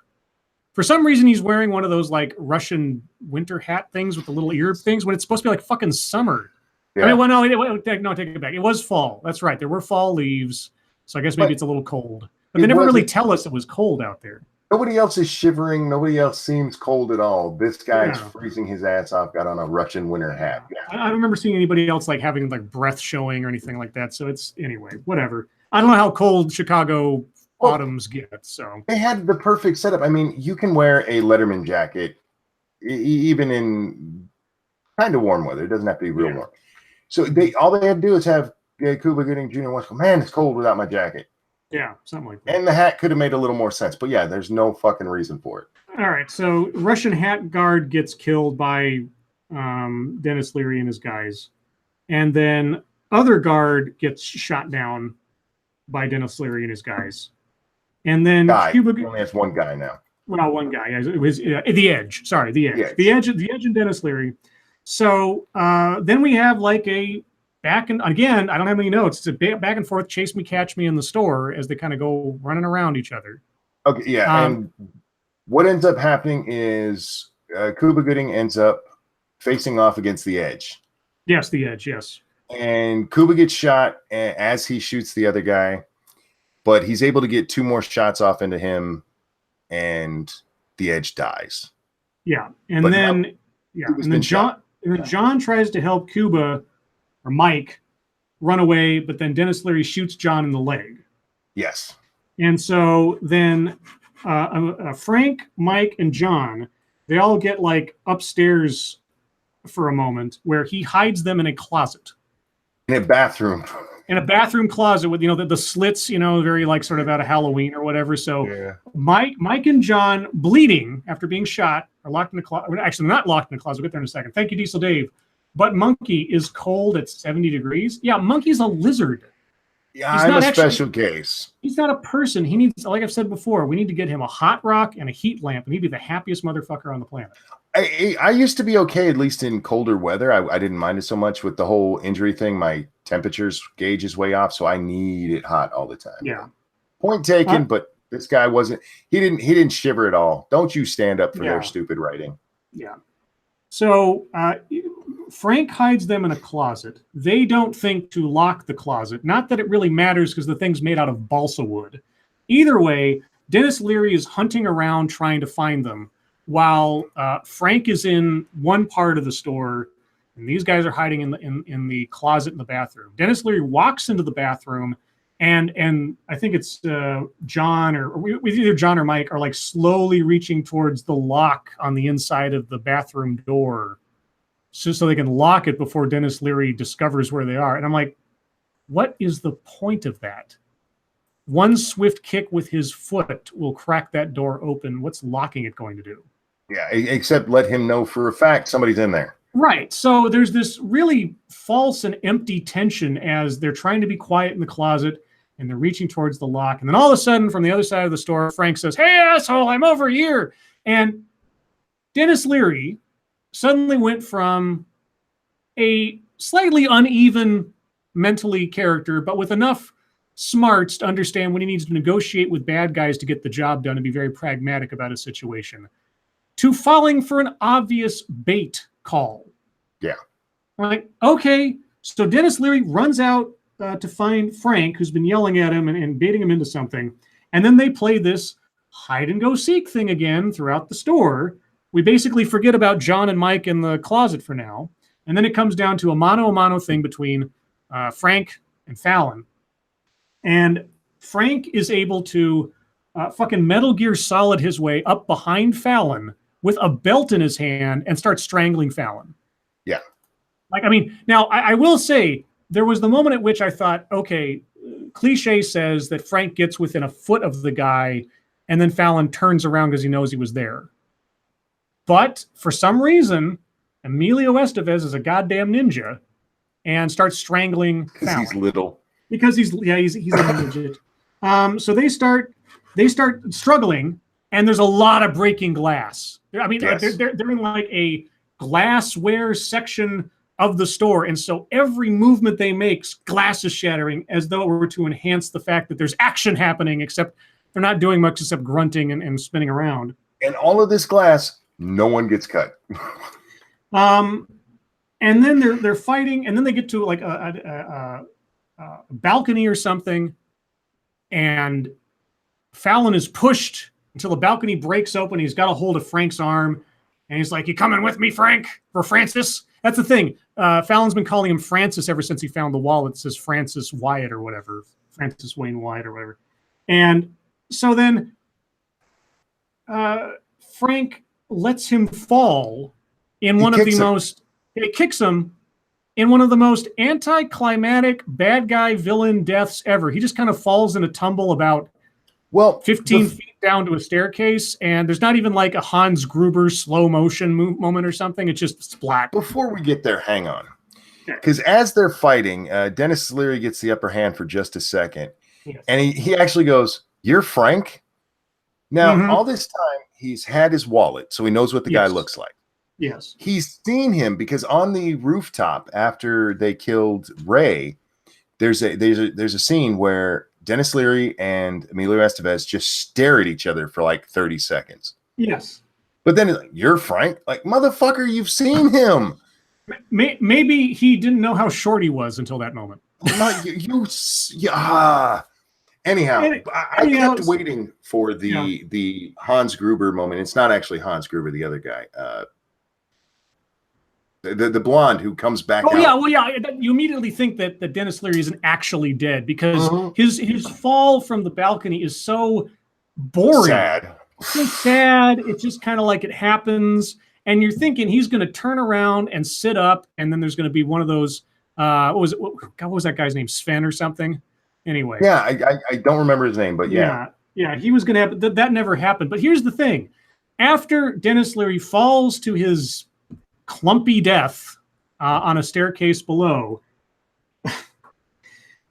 For some reason, he's wearing one of those like Russian winter hat things with the little ear things when it's supposed to be like fucking summer. Yeah. I mean, well, no, take it back. It was fall. That's right. There were fall leaves. So I guess maybe it's a little cold. But they never really tell us it was cold out there. Nobody else is shivering. Nobody else seems cold at all. This guy's freezing his ass off, got on a Russian winter hat. Yeah. I don't remember seeing anybody else like having like breath showing or anything like that. So it's, anyway, whatever. I don't know how cold Chicago autumns get. So they had the perfect setup. I mean, you can wear a Letterman jacket even in kind of warm weather. It doesn't have to be real warm. So all they had to do is have Cuba Gooding Jr. once go, man, it's cold without my jacket. Yeah, something like that. And the hat could have made a little more sense. But yeah, there's no fucking reason for it. All right. So Russian hat guard gets killed by Dennis Leary and his guys. And then other guard gets shot down by Dennis Leary and his guys. And then Cuba only has one guy now. Well, one guy. It was the Edge. Sorry, the Edge. The Edge and Dennis Leary. So then we have like a back and again, I don't have any notes. It's a back and forth, chase me, catch me in the store as they kind of go running around each other. Okay, yeah. And what ends up happening is Cuba Gooding ends up facing off against the Edge. Yes, the Edge, yes. And Cuba gets shot as he shoots the other guy, but he's able to get 2 more shots off into him, and the Edge dies. Yeah, and then John tries to help Cuba or Mike run away, but then Dennis Leary shoots John in the leg. Yes. And so then Frank, Mike, and John, they all get like upstairs for a moment where he hides them in a closet. In a bathroom. In a bathroom closet with, the slits, very like sort of out of Halloween or whatever. So Mike and John, bleeding after being shot, are locked in the closet. Actually, they're not locked in the closet. We'll get there in a second. Thank you, Diesel Dave. But Monkey is cold at 70 degrees. Yeah, Monkey's a lizard. Yeah, I'm a special case. He's not a person. He needs, like I've said before, we need to get him a hot rock and a heat lamp, and he'd be the happiest motherfucker on the planet. I used to be okay, at least in colder weather. I didn't mind it so much with the whole injury thing. My temperatures gauge is way off, so I need it hot all the time. Yeah. Point taken, but this guy wasn't. He didn't shiver at all. Don't you stand up for their stupid writing. Yeah. So Frank hides them in a closet. They don't think to lock the closet. Not that it really matters because the thing's made out of balsa wood. Either way, Dennis Leary is hunting around trying to find them while Frank is in one part of the store and these guys are hiding in the closet in the bathroom. Dennis Leary walks into the bathroom and I think it's John or either John or Mike are like slowly reaching towards the lock on the inside of the bathroom door, so they can lock it before Dennis Leary discovers where they are. And I'm like, what is the point of that? One swift kick with his foot will crack that door open. What's locking it going to do? Yeah, except let him know for a fact somebody's in there. Right. So there's this really false and empty tension as they're trying to be quiet in the closet and they're reaching towards the lock. And then all of a sudden, from the other side of the store, Frank says, "Hey, asshole, I'm over here." And Dennis Leary suddenly went from a slightly uneven mentally character, but with enough smarts to understand when he needs to negotiate with bad guys to get the job done and be very pragmatic about a situation, to falling for an obvious bait call. Yeah. Like, okay, so Dennis Leary runs out to find Frank, who's been yelling at him and baiting him into something. And then they play this hide and go seek thing again throughout the store. We basically forget about John and Mike in the closet for now. And then it comes down to a mano-a-mano thing between Frank and Fallon. And Frank is able to fucking Metal Gear Solid his way up behind Fallon with a belt in his hand and start strangling Fallon. Yeah. Like, I mean, now I will say there was the moment at which I thought, okay, cliche says that Frank gets within a foot of the guy and then Fallon turns around because he knows he was there. But for some reason, Emilio Estevez is a goddamn ninja and starts strangling Fallon. He's little. Because he's a midget. So they start struggling, and there's a lot of breaking glass. I mean, yes. they're in like a glassware section of the store, and so every movement they make, glass is shattering, as though it were to enhance the fact that there's action happening. Except they're not doing much except grunting and spinning around. And all of this glass, no one gets cut. And then they're fighting, and then they get to like a balcony or something, and Fallon is pushed until the balcony breaks open. He's got a hold of Frank's arm, and he's like, "You coming with me, Frank, or Francis?" That's the thing. Fallon's been calling him Francis ever since he found the wallet that says Francis Wyatt or whatever, Francis Wayne Wyatt or whatever. And so then Frank lets him fall in one of the most. It kicks him in one of the most anticlimactic bad guy villain deaths ever. He just kind of falls in a tumble about 15 feet down to a staircase, and there's not even like a Hans Gruber slow motion moment or something. It's just splat. Before we get there, hang on. Because as they're fighting, Dennis Leary gets the upper hand for just a second. Yes. And he actually goes, "You're Frank?" Now, all this time, he's had his wallet, so he knows what the guy looks like. Yes. He's seen him because on the rooftop after they killed Ray, there's a scene where Dennis Leary and Emilio Estevez just stare at each other for like 30 seconds. Yes. But then he's like, "You're Frank?" Like, motherfucker, you've seen him. Maybe he didn't know how short he was until that moment. Anyhow, I kept waiting for the Hans Gruber moment. It's not actually Hans Gruber, the other guy. The blonde who comes back out. You immediately think that Dennis Leary isn't actually dead because his fall from the balcony is so boring. It's so sad. It's just kind of like it happens, and you're thinking he's going to turn around and sit up, and then there's going to be one of those. What was that guy's name? Sven or something? Anyway. Yeah, I don't remember his name, but yeah, he was going to happen. That never happened. But here's the thing: after Dennis Leary falls to his clumpy death on a staircase below,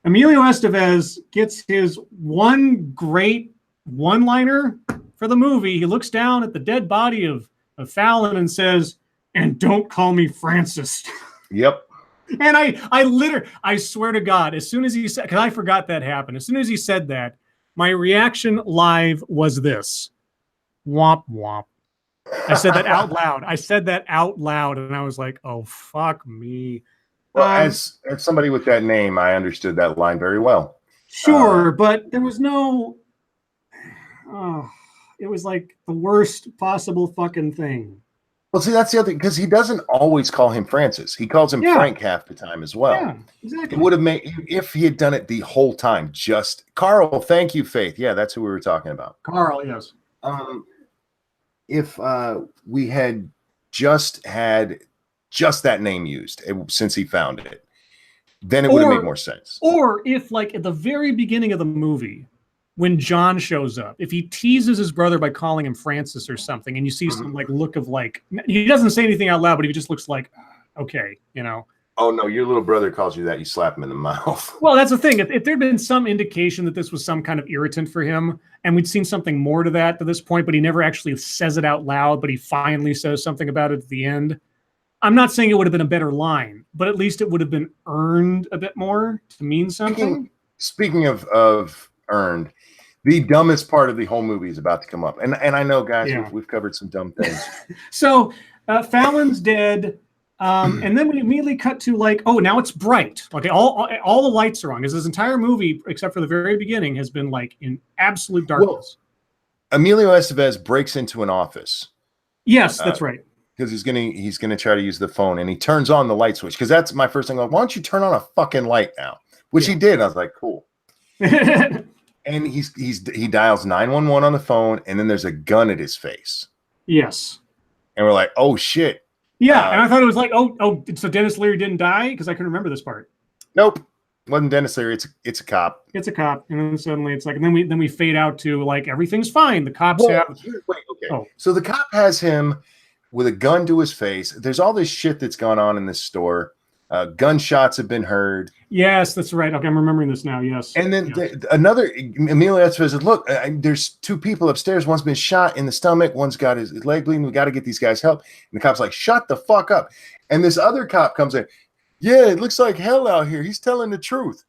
Emilio Estevez gets his one great one-liner for the movie. He looks down at the dead body of Fallon and says, "And don't call me Francis." Yep. And I swear to God, as soon as he said, because I forgot that happened, as soon as he said that, my reaction live was this: womp womp. I said that out loud. And I was like, "Oh, fuck me." Well, as somebody with that name, I understood that line very well. Sure, but there was no. It was like the worst possible fucking thing. Well, see, that's the other thing, because he doesn't always call him Francis. He calls him Yeah. Frank half the time as well. Yeah, exactly. It would have made if he had done it the whole time. Just Carl, thank you, Faith. Yeah, that's who we were talking about. Carl, yes. If we had just that name used since he found it, then it would have made more sense. Or if, like, at the very beginning of the movie, when John shows up, if he teases his brother by calling him Francis or something, and you see some like look of like, he doesn't say anything out loud, but he just looks like, okay, you know. Oh no, your little brother calls you that, you slap him in the mouth. Well, that's the thing. If there'd been some indication that this was some kind of irritant for him, and we'd seen something more to that to this point, but he never actually says it out loud, but he finally says something about it at the end. I'm not saying it would have been a better line, but at least it would have been earned a bit more to mean something. Speaking of earned, the dumbest part of the whole movie is about to come up. And I know, guys, we've covered some dumb things. So Fallon's dead. And then we immediately cut to like, oh, now it's bright. Okay, all the lights are on, because this entire movie, except for the very beginning, has been like in absolute darkness. Well, Emilio Estevez breaks into an office. Yes, that's right. Because he's gonna try to use the phone, and he turns on the light switch. Because that's my first thing. Like, why don't you turn on a fucking light now? Which he did. I was like, cool. And he dials 911 on the phone, and then there's a gun at his face. Yes. And we're like, oh shit. Yeah, and I thought it was like, oh, so Dennis Leary didn't die? Because I couldn't remember this part. Nope. Wasn't Dennis Leary. It's a cop. It's a cop. And then suddenly it's like, and then we fade out to like, everything's fine. The cops have... Wait, okay. Oh. So the cop has him with a gun to his face. There's all this shit that's gone on in this store. Gunshots have been heard. Yes, that's right. Okay, I'm remembering this now. Yes. And then another Emilio Estevez says, look, there's two people upstairs. One's been shot in the stomach. One's got his leg bleeding. We got to get these guys help. And the cop's like, shut the fuck up. And this other cop comes in. Yeah, it looks like hell out here. He's telling the truth.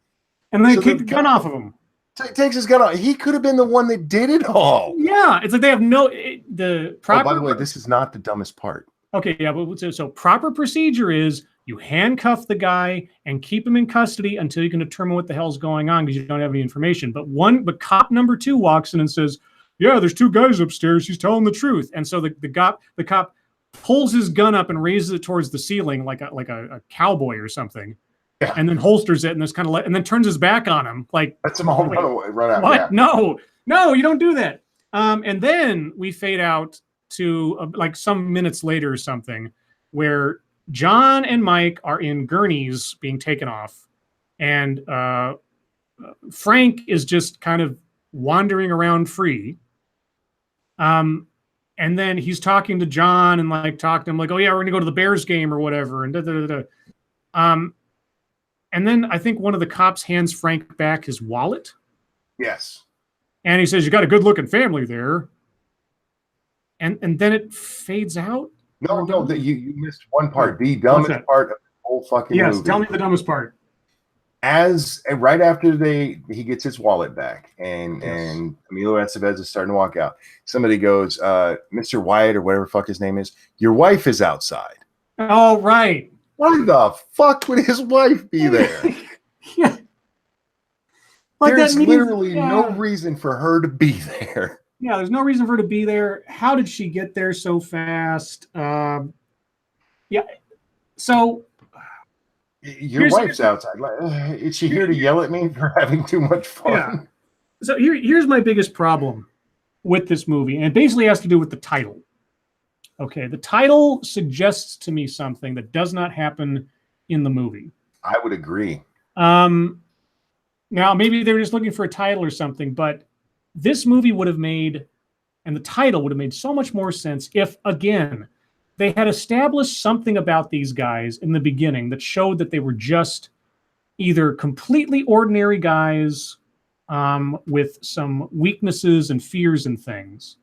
And they kick the gun off of him. Takes his gun off. He could have been the one that did it all. Yeah, it's like they have no proper. Oh, by the way, this is not the dumbest part. Okay, yeah, but so proper procedure is you handcuff the guy and keep him in custody until you can determine what the hell's going on, because you don't have any information. But cop number 2 walks in and says, "Yeah, there's 2 guys upstairs. He's telling the truth." And so the cop pulls his gun up and raises it towards the ceiling like a cowboy or something. Yeah. And then holsters it, and this kind of and then turns his back on him, like, that's him all run out. What? Yeah. No, you don't do that. And then we fade out to like some minutes later or something, where John and Mike are in gurneys being taken off, and Frank is just kind of wandering around free. And then he's talking to John and like talking to him like, "Oh yeah, we're gonna go to the Bears game or whatever," and and then I think one of the cops hands Frank back his wallet. Yes. And he says, "You got a good-looking family there." And then it fades out. No, you missed one part. The dumbest part of the whole fucking movie. Yes, tell me the dumbest part. Right after he gets his wallet back, and Emilio Estevez is starting to walk out, somebody goes, Mr. Wyatt or whatever the fuck his name is, your wife is outside. Oh, right. Why the fuck would his wife be there? Yeah. There's literally no reason for her to be there. Yeah, there's no reason for her to be there. How did she get there so fast? Yeah. So your wife's outside. Is she here to yell at me for having too much fun? Yeah. So here's my biggest problem with this movie, and it basically has to do with the title. Okay, the title suggests to me something that does not happen in the movie. I would agree. Now, maybe they were just looking for a title or something, but this movie would have made, and the title would have made so much more sense if, again, they had established something about these guys in the beginning that showed that they were just either completely ordinary guys with some weaknesses and fears and things,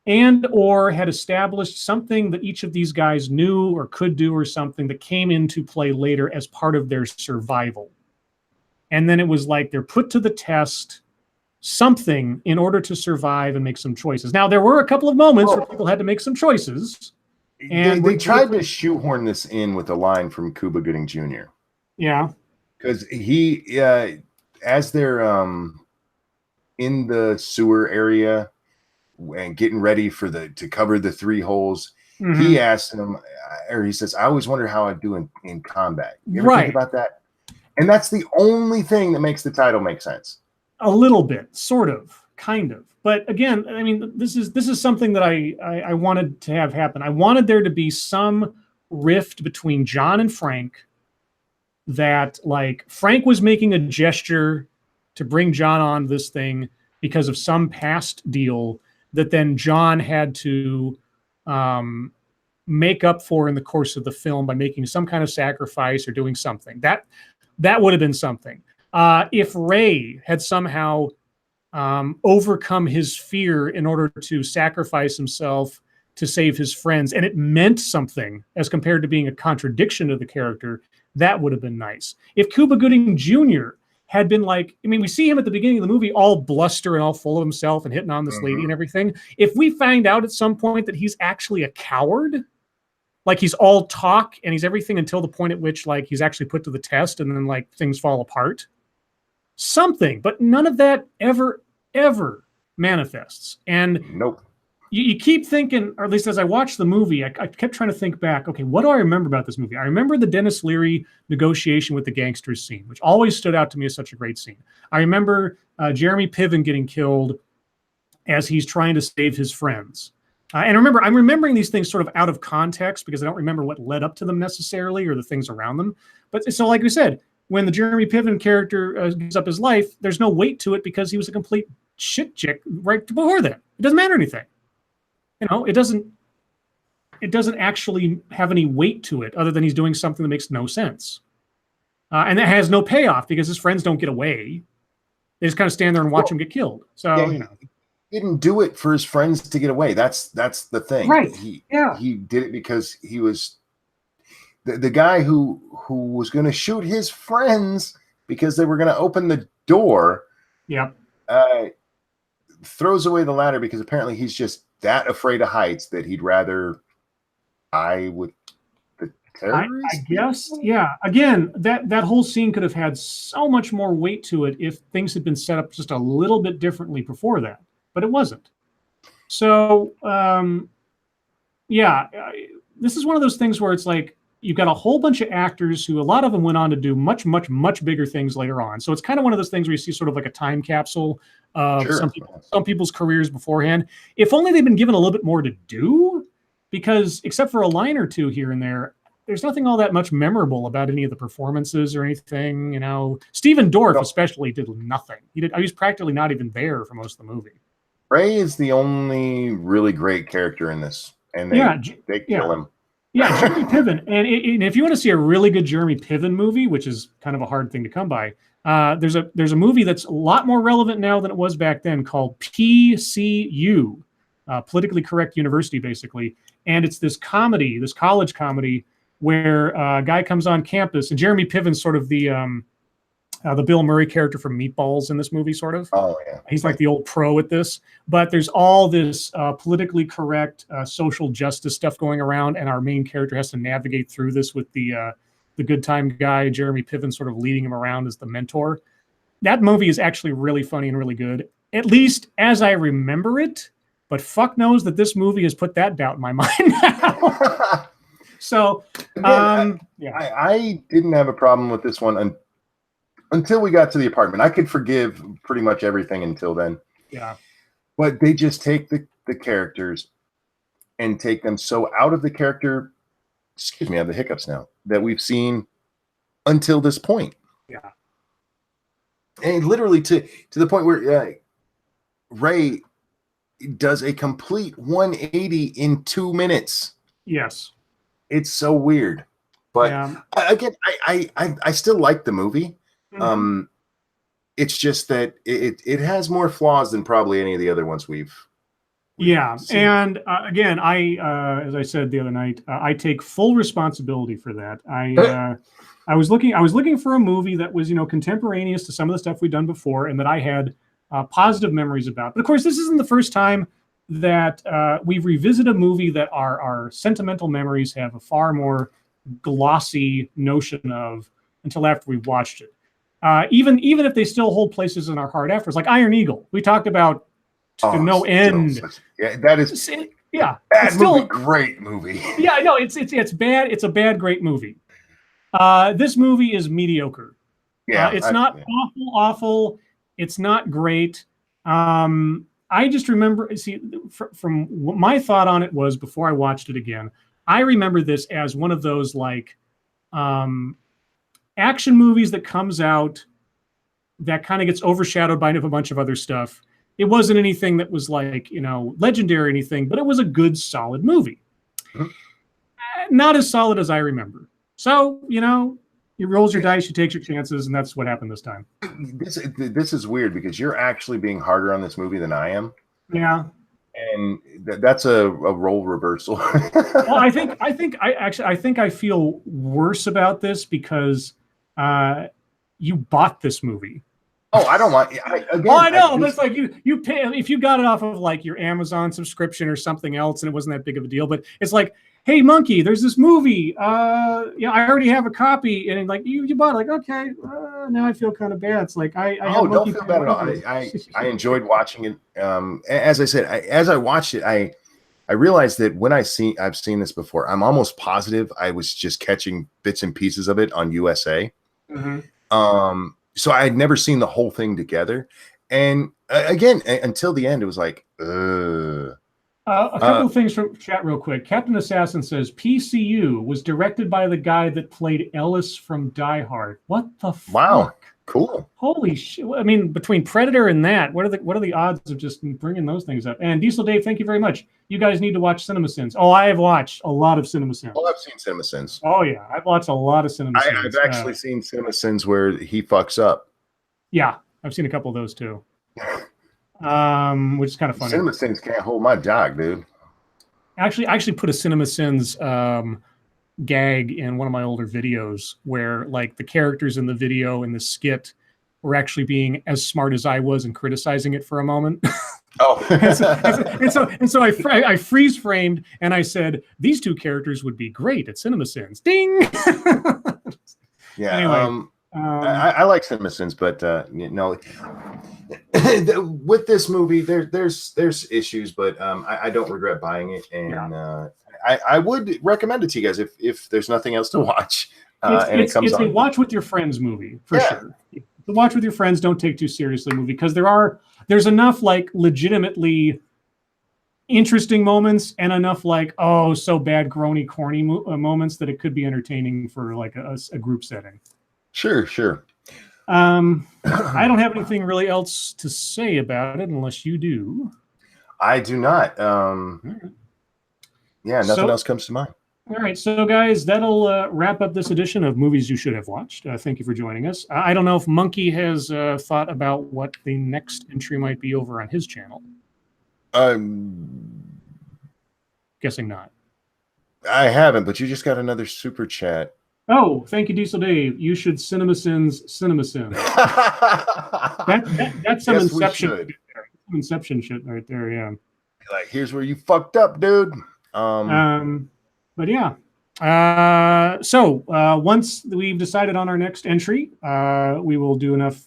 and or had established something that each of these guys knew or could do or something that came into play later as part of their survival. And then it was like they're put to the test something in order to survive and make some choices. Now, there were a couple of moments where people had to make some choices. And they tried to shoehorn this in with a line from Cuba Gooding Jr. Yeah. Because he, as they're in the sewer area and getting ready to cover the 3 holes, He asked him, or he says, "I always wonder how I do in combat." You ever think about that? And that's the only thing that makes the title make sense. A little bit, sort of, kind of. But again, I mean, this is something that I wanted to have happen. I wanted there to be some rift between John and Frank, that like Frank was making a gesture to bring John on this thing because of some past deal that then John had to make up for in the course of the film by making some kind of sacrifice or doing something. That would have been something. If Ray had somehow overcome his fear in order to sacrifice himself to save his friends, and it meant something as compared to being a contradiction to the character, that would have been nice. If Cuba Gooding Jr. had been like, I mean, we see him at the beginning of the movie all bluster and all full of himself and hitting on this lady and everything. If we find out at some point that he's actually a coward, like he's all talk and he's everything until the point at which like he's actually put to the test and then like things fall apart, something, but none of that ever manifests. And nope. You keep thinking, or at least as I watched the movie, I kept trying to think back, okay, what do I remember about this movie? I remember the Dennis Leary negotiation with the gangsters scene, which always stood out to me as such a great scene. I remember Jeremy Piven getting killed as he's trying to save his friends. And remember, I'm remembering these things sort of out of context because I don't remember what led up to them necessarily or the things around them. But so like we said, when the Jeremy Piven character gives up his life, there's no weight to it because he was a complete shit chick right before that. It doesn't matter anything. You know, it doesn't actually have any weight to it other than he's doing something that makes no sense. And that has no payoff because his friends don't get away. They just kind of stand there and watch him get killed. So, yeah, you know. He didn't do it for his friends to get away. That's the thing. Right. He did it because he was the guy who was going to shoot his friends because they were going to open the door. Yep. Throws away the ladder because apparently he's just that afraid of heights that he'd rather die with the terrorists. I guess, yeah. Again, that whole scene could have had so much more weight to it if things had been set up just a little bit differently before that, but it wasn't. So, this is one of those things where it's like you've got a whole bunch of actors who a lot of them went on to do much, much, much bigger things later on. So it's kind of one of those things where you see sort of like a time capsule of some people's careers beforehand. If only they'd been given a little bit more to do, because except for a line or two here and there, there's nothing all that much memorable about any of the performances or anything. You know, Stephen Dorff especially did nothing. He was practically not even there for most of the movie. Ray is the only really great character in this, and they kill him. Yeah, Jeremy Piven. And if you want to see a really good Jeremy Piven movie, which is kind of a hard thing to come by, there's a movie that's a lot more relevant now than it was back then called PCU, Politically Correct University, basically. And it's this comedy, this college comedy, where a guy comes on campus, and Jeremy Piven's sort of the Bill Murray character from Meatballs in this movie, sort of. Oh, yeah. He's like the old pro at this. But there's all this politically correct social justice stuff going around, and our main character has to navigate through this with the good time guy, Jeremy Piven, sort of leading him around as the mentor. That movie is actually really funny and really good, at least as I remember it. But fuck knows that this movie has put that doubt in my mind now. So, I didn't have a problem with this one until we got to the apartment. I could forgive pretty much everything until then. Yeah. But they just take the characters and take them so out of the character, excuse me, I have the hiccups now, that we've seen until this point. Yeah. And literally to the point where Ray does a complete 180 in 2 minutes. Yes. It's so weird. But again, I still like the movie. Mm-hmm. It's just that it has more flaws than probably any of the other ones we've seen. And again, as I said the other night, I take full responsibility for that. I was looking for a movie that was, contemporaneous to some of the stuff we've done before, and that I had positive memories about. But of course, this isn't the first time that we've revisited a movie that our sentimental memories have a far more glossy notion of until after we've watched it. Even if they still hold places in our heart afterwards, like Iron Eagle, we talked about to no end. Yeah, that is Yeah, Bad it's movie, still great movie. yeah. No, it's bad. It's a bad, great movie. This movie is mediocre. Yeah, It's not awful. It's not great. I just remember, see, from what my thought on it was before I watched it again, I remember this as one of those like action movies that comes out that kind of gets overshadowed by a bunch of other stuff. It wasn't anything that was like, legendary or anything, but it was a good, solid movie. Mm-hmm. Not as solid as I remember. So, you rolls your dice, you take your chances, and that's what happened this time. This is weird because you're actually being harder on this movie than I am. Yeah. And that's a role reversal. Well, I think I feel worse about this because you bought this movie. Oh, I don't want. I know, but it's like you pay if you got it off of like your Amazon subscription or something else, and it wasn't that big of a deal. But it's like, hey, Monkey, there's this movie. I already have a copy, and like you bought it. Like, okay, now I feel kind of bad. It's like I don't feel bad at all. I enjoyed watching it. As I said, as I watched it, I realized that when I've seen this before. I'm almost positive I was just catching bits and pieces of it on USA. Mm-hmm. So I had never seen the whole thing together. And again, until the end, it was like, A couple of things from chat real quick. Captain Assassin says, PCU was directed by the guy that played Ellis from Die Hard. What the fuck? Wow. Cool. Holy shit. I mean, between Predator and that, what are the odds of just bringing those things up? And Diesel Dave, thank you very much. You guys need to watch CinemaSins. Oh, I have watched a lot of CinemaSins. Oh, I've seen CinemaSins. Oh, yeah. I've watched a lot of CinemaSins. I've actually seen CinemaSins where he fucks up. Yeah. I've seen a couple of those, too. Which is kind of funny. CinemaSins can't hold my dog, dude. I actually put a CinemaSins gag in one of my older videos where like the characters in the video in the skit were actually being as smart as I was and criticizing it for a moment. Oh, and so I freeze framed and I said these two characters would be great at CinemaSins. Ding. Yeah. Anyway, I like CinemaSins, but with this movie, there's issues, but I don't regret buying it, and I would recommend it to you guys if there's nothing else to watch. It's a watch with your friends movie for sure. The watch with your friends, don't take too seriously movie because there's enough like legitimately interesting moments and enough like so bad groany corny moments that it could be entertaining for like a group setting. Sure. I don't have anything really else to say about it unless you do. I do not. Yeah, nothing else comes to mind. All right, so guys, that'll wrap up this edition of Movies You Should Have Watched. Thank you for joining us. I don't know if Monkey has thought about what the next entry might be over on his channel. Guessing not. I haven't, but you just got another super chat. Oh, thank you, Diesel Dave. You should CinemaSins. That's some Inception shit right there, yeah. Like, here's where you fucked up, dude. But yeah. So once we've decided on our next entry, we will do enough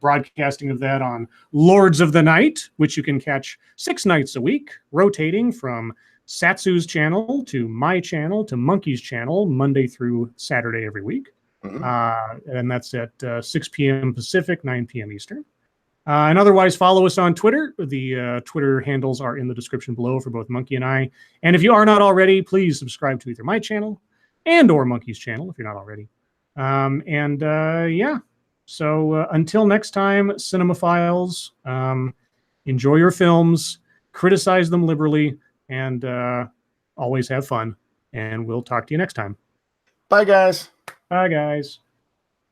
broadcasting of that on Lords of the Night, which you can catch 6 nights a week, rotating from Satsu's channel to my channel to Monkey's channel, Monday through Saturday every week. Mm-hmm. And that's at 6 p.m. Pacific, 9 p.m. Eastern. And otherwise, follow us on Twitter. The Twitter handles are in the description below for both Monkey and I. And if you are not already, please subscribe to either my channel and or Monkey's channel if you're not already. So until next time, cinemaphiles, enjoy your films, criticize them liberally, and always have fun. And we'll talk to you next time. Bye, guys. Bye, guys.